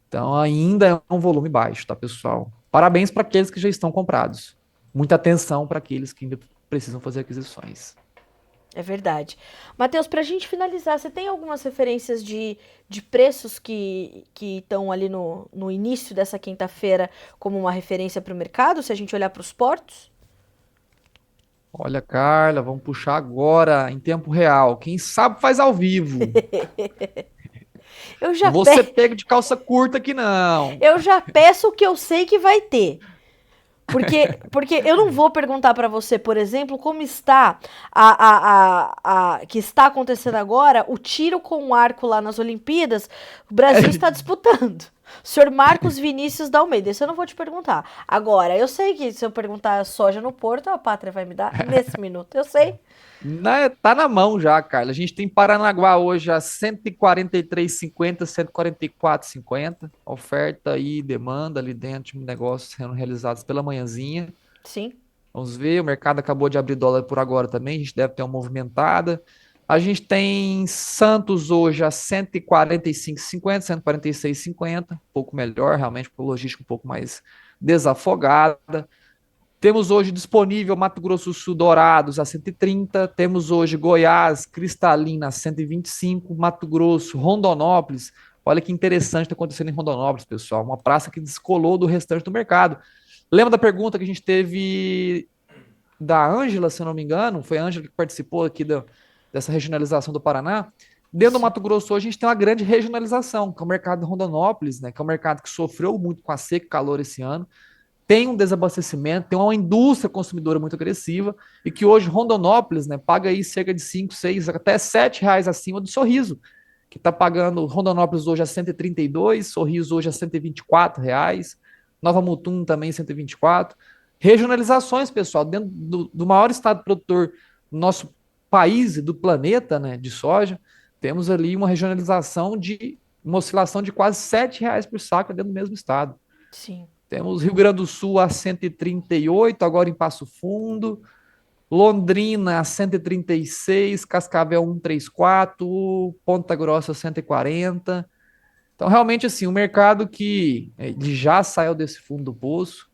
Então, ainda é um volume baixo, tá, pessoal? Parabéns para aqueles que já estão comprados. Muita atenção para aqueles que ainda precisam fazer aquisições. É verdade. Matheus, para a gente finalizar, você tem algumas referências de preços que estão ali no início dessa quinta-feira como uma referência para o mercado, se a gente olhar para os portos? Olha, Carla, vamos puxar agora em tempo real. Quem sabe faz ao vivo. Eu Não já, vou ser pe pego de calça curta aqui, não. eu já peço o que eu sei que vai ter. Porque eu não vou perguntar para você, por exemplo, como está que está acontecendo agora o tiro com arco lá nas Olimpíadas. O Brasil está disputando. O senhor Marcos Vinícius da Almeida, isso eu não vou te perguntar. Agora, eu sei que se eu perguntar soja no Porto, a pátria vai me dar nesse minuto. Eu sei. Tá na mão já, Carla. A gente tem Paranaguá hoje a 143,50, 144,50. Oferta e demanda ali dentro de negócios sendo realizados pela manhãzinha. Sim. Vamos ver, o mercado acabou de abrir dólar por agora também, a gente deve ter uma movimentada. A gente tem Santos hoje a 145,50, 146,50, um pouco melhor, realmente, por logística um pouco mais desafogada. Temos hoje disponível Mato Grosso do Sul Dourados a 130, temos hoje Goiás Cristalina a 125, Mato Grosso, Rondonópolis. Olha que interessante está acontecendo em Rondonópolis, pessoal, uma praça que descolou do restante do mercado. Lembra da pergunta que a gente teve da Ângela, se eu não me engano? Foi a Ângela que participou aqui dessa regionalização do Paraná. Dentro do Sim. Mato Grosso hoje a gente tem uma grande regionalização, que é o mercado de Rondonópolis, né, que é um mercado que sofreu muito com a seca e calor esse ano, tem um desabastecimento, tem uma indústria consumidora muito agressiva e que hoje Rondonópolis, né, paga aí cerca de 5, 6, até R$ 7 acima do Sorriso, que está pagando Rondonópolis hoje a 132, Sorriso hoje a R$ 124, Nova Mutum também 124. Regionalizações, pessoal, dentro do maior estado produtor do nosso país e do planeta, né, de soja, temos ali uma regionalização de uma oscilação de quase R$ 7 por saco dentro do mesmo estado. Sim. Temos Rio Grande do Sul a 138, agora em Passo Fundo. Londrina a 136, Cascavel 134, Ponta Grossa 140. Então, realmente, assim, o mercado que ele já saiu desse fundo do poço,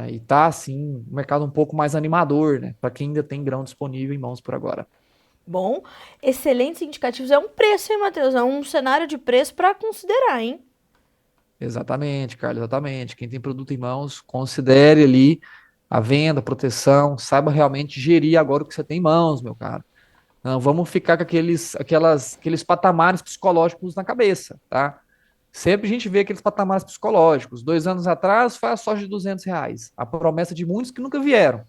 e tá, assim, um mercado um pouco mais animador, né? Para quem ainda tem grão disponível em mãos por agora. Bom, excelentes indicativos. É um preço, hein, Matheus? É um cenário de preço para considerar, hein? Exatamente, Carlos, exatamente. Quem tem produto em mãos, considere ali a venda, a proteção, saiba realmente gerir agora o que você tem em mãos, meu caro. Não vamos ficar com aqueles patamares psicológicos na cabeça, tá? Sempre a gente vê aqueles patamares psicológicos. 2 anos atrás foi a soja de R$ 200, a promessa de muitos que nunca vieram,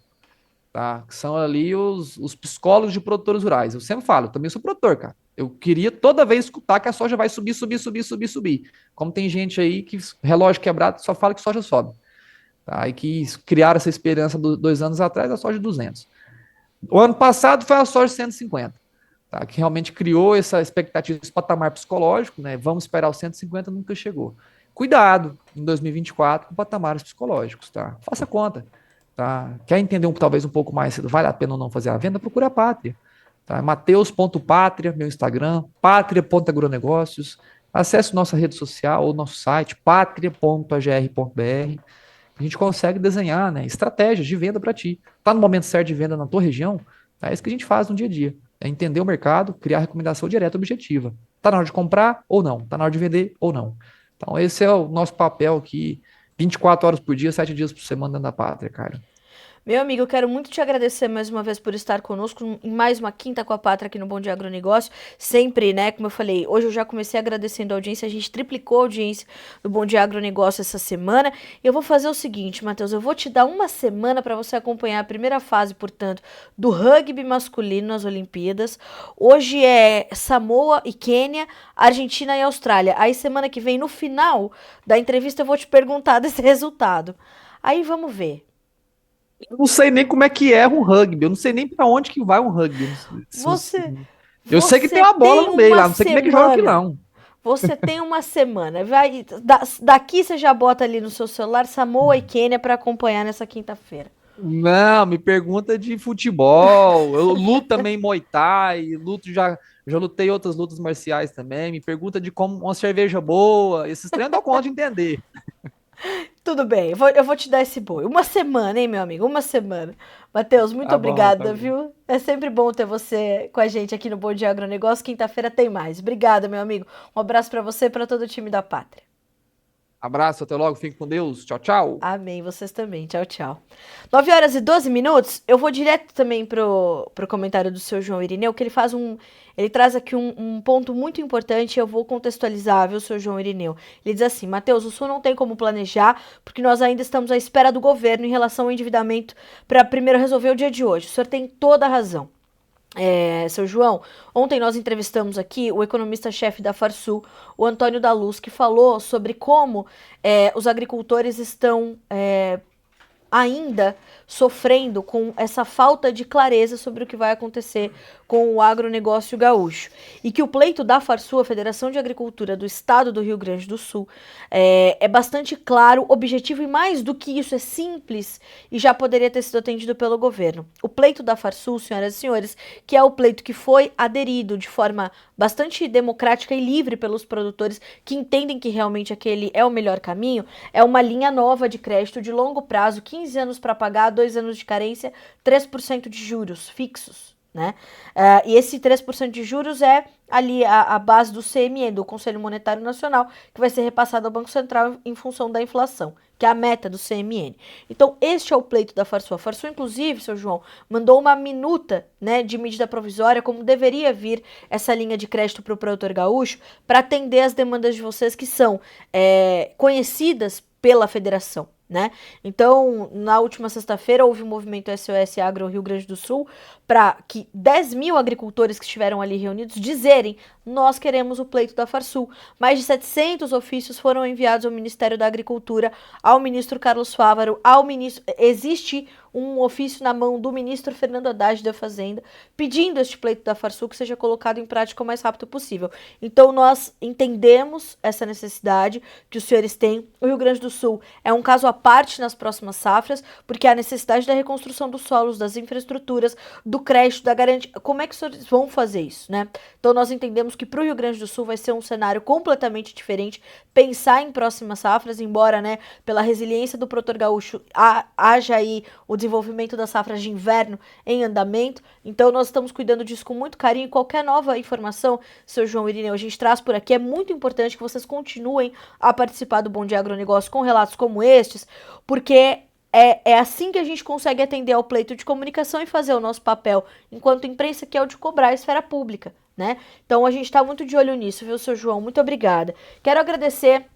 tá? Que são ali os psicólogos de produtores rurais. Eu sempre falo, eu também sou produtor, cara. Eu queria toda vez escutar que a soja vai subir, subir, subir, subir, subir. Como tem gente aí que relógio quebrado só fala que soja sobe, tá? E que criaram essa esperança 2 anos atrás, a soja de 200. O ano passado foi a soja de 150, tá? Que realmente criou essa expectativa, esse patamar psicológico, né? Vamos esperar os 150, nunca chegou. Cuidado em 2024 com patamares psicológicos, tá? Faça conta, tá? Quer entender talvez um pouco mais, vale a pena ou não fazer a venda? Procura a Pátria, tá? Mateus.patria, meu Instagram, patria.agronegócios. Acesse nossa rede social ou nosso site, patria.agr.br. A gente consegue desenhar, né, estratégias de venda para ti. Tá no momento certo de venda na tua região? É isso que a gente faz no dia a dia. É entender o mercado, criar recomendação direta objetiva. Tá na hora de comprar ou não? Tá na hora de vender ou não? Então, esse é o nosso papel aqui, 24 horas por dia, 7 dias por semana dentro da pátria, cara. Meu amigo, eu quero muito te agradecer mais uma vez por estar conosco em mais uma Quinta com a Pátria aqui no Bom Dia Agronegócio. Sempre, né, como eu falei, hoje eu já comecei agradecendo a audiência, a gente triplicou a audiência do Bom Dia Agronegócio essa semana. E eu vou fazer o seguinte, Matheus, eu vou te dar uma semana para você acompanhar a primeira fase, portanto, do rugby masculino nas Olimpíadas. Hoje é Samoa e Quênia, Argentina e Austrália. Aí semana que vem, no final da entrevista, eu vou te perguntar desse resultado. Aí vamos ver. Eu não sei nem como é que é um rugby, eu não sei nem para onde que vai um rugby. Você, Eu sei que tem você uma bola tem no meio uma lá, não sei como é que joga aqui semana. não. Você tem uma semana. Daqui você já bota ali no seu celular Samoa e Quênia para acompanhar nessa quinta-feira. Não, me pergunta de futebol. Eu luto também Muay Thai, já lutei outras lutas marciais também. Me pergunta de como uma cerveja boa. Esses treinos eu dou conta de entender. Tudo bem, eu vou te dar esse boi. Uma semana, hein, meu amigo? Uma semana. Matheus, muito Tá bom, tá obrigada, bom. viu? É sempre bom ter você com a gente aqui no Bom Dia Agronegócio. Quinta-feira tem mais. Obrigada, meu amigo. Um abraço para você e para todo o time da Pátria. Abraço, até logo, fique com Deus. Tchau, tchau. Amém, vocês também. Tchau, tchau. 9 horas e 12 minutos. Eu vou direto também pro comentário do seu João Irineu, que ele faz um. Ele traz aqui um ponto muito importante. Eu vou contextualizar, viu, seu João Irineu? Ele diz assim: Matheus, o Sul não tem como planejar, porque nós ainda estamos à espera do governo em relação ao endividamento para primeiro resolver o dia de hoje. O senhor tem toda a razão. Seu João, ontem nós entrevistamos aqui o economista-chefe da Farsul, o Antônio da Luz, que falou sobre como os agricultores estão ainda sofrendo com essa falta de clareza sobre o que vai acontecer com o agronegócio gaúcho. E que o pleito da Farsul, a Federação de Agricultura do Estado do Rio Grande do Sul, é bastante claro, objetivo e mais do que isso, é simples e já poderia ter sido atendido pelo governo. O pleito da Farsul, senhoras e senhores, que é o pleito que foi aderido de forma bastante democrática e livre pelos produtores que entendem que realmente aquele é o melhor caminho, é uma linha nova de crédito de longo prazo, 15 anos para pagar, 2 anos de carência, 3% de juros fixos, né? E esse 3% de juros é ali a base do CME, do Conselho Monetário Nacional, que vai ser repassado ao Banco Central em função da inflação, que é a meta do CMN. Então, este é o pleito da Farsul. A Farsul, inclusive, seu João, mandou uma minuta, né, de medida provisória, como deveria vir essa linha de crédito para o produtor gaúcho, para atender as demandas de vocês que são conhecidas pela federação. Né? Então, na última sexta-feira, houve um movimento SOS Agro Rio Grande do Sul para que 10 mil agricultores que estiveram ali reunidos dizerem: nós queremos o pleito da Farsul. Mais de 700 ofícios foram enviados ao Ministério da Agricultura, ao ministro Carlos Fávaro, ao ministro... Existe um ofício na mão do ministro Fernando Haddad da Fazenda, pedindo este pleito da Farsul que seja colocado em prática o mais rápido possível. Então nós entendemos essa necessidade que os senhores têm. O Rio Grande do Sul é um caso à parte nas próximas safras, porque há a necessidade da reconstrução dos solos, das infraestruturas, do crédito, da garantia. Como é que os senhores vão fazer isso, né? Então nós entendemos que para o Rio Grande do Sul vai ser um cenário completamente diferente, pensar em próximas safras, embora, né, pela resiliência do produtor gaúcho, haja aí o desenvolvimento das safras de inverno em andamento. Então nós estamos cuidando disso com muito carinho. Qualquer nova informação, seu João Irineu, a gente traz por aqui. É muito importante que vocês continuem a participar do Bom Dia Agronegócio com relatos como estes, porque é assim que a gente consegue atender ao pleito de comunicação e fazer o nosso papel enquanto imprensa, que é o de cobrar a esfera pública, né? Então a gente está muito de olho nisso, viu, seu João? Muito obrigada. Quero agradecer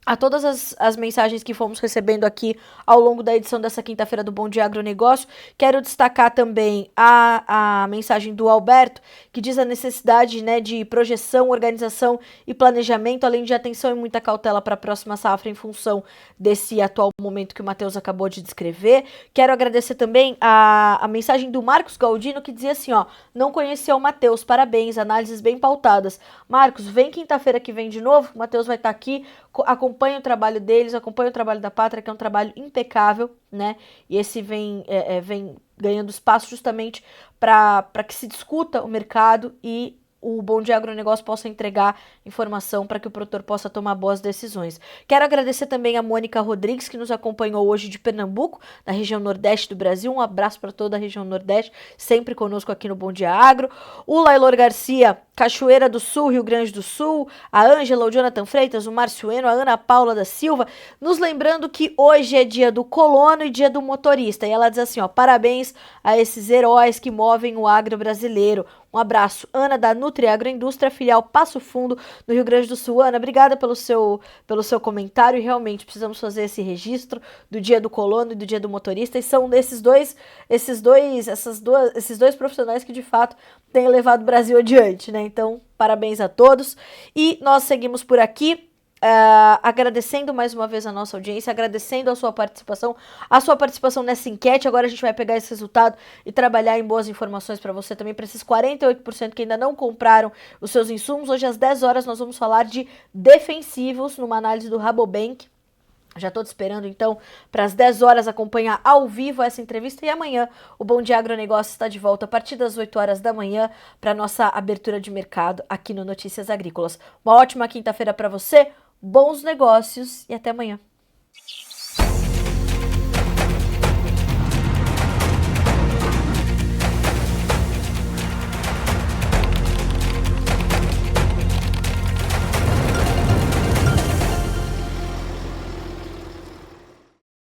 a todas as mensagens que fomos recebendo aqui ao longo da edição dessa quinta-feira do Bom Dia Agronegócio. Quero destacar também a mensagem do Alberto, que diz a necessidade, né, de projeção, organização e planejamento, além de atenção e muita cautela para a próxima safra em função desse atual momento que o Matheus acabou de descrever. Quero agradecer também a mensagem do Marcos Galdino, que dizia assim, ó: não conheceu o Matheus, parabéns, análises bem pautadas. Marcos, vem quinta-feira que vem de novo, o Matheus vai estar aqui, acompanha o trabalho deles, acompanha o trabalho da Pátria, que é um trabalho impecável, né? E esse vem ganhando espaço justamente para que se discuta o mercado e o Bom Dia Agronegócio possa entregar informação para que o produtor possa tomar boas decisões. Quero agradecer também a Mônica Rodrigues, que nos acompanhou hoje de Pernambuco, da região Nordeste do Brasil. Um abraço para toda a região Nordeste, sempre conosco aqui no Bom Dia Agro. O Lailor Garcia, Cachoeira do Sul, Rio Grande do Sul. A Ângela, o Jonathan Freitas, o Márcio Eno, a Ana Paula da Silva, nos lembrando que hoje é dia do colono e dia do motorista. E ela diz assim, ó: parabéns a esses heróis que movem o agro brasileiro. Um abraço. Ana, da Nutri Agroindústria, filial Passo Fundo, no Rio Grande do Sul. Ana, obrigada pelo seu comentário. E realmente precisamos fazer esse registro do dia do colono e do dia do motorista. E são esses dois profissionais que de fato têm levado o Brasil adiante, né? Então, parabéns a todos. E nós seguimos por aqui. Agradecendo mais uma vez a nossa audiência, agradecendo a sua participação nessa enquete. Agora a gente vai pegar esse resultado e trabalhar em boas informações para você também, para esses 48% que ainda não compraram os seus insumos. Hoje às 10 horas nós vamos falar de defensivos numa análise do Rabobank. Já estou te esperando, então, para as 10 horas acompanhar ao vivo essa entrevista. E amanhã o Bom Dia Agronegócio está de volta a partir das 8 horas da manhã para nossa abertura de mercado aqui no Notícias Agrícolas. Uma ótima quinta-feira para você, bons negócios e até amanhã.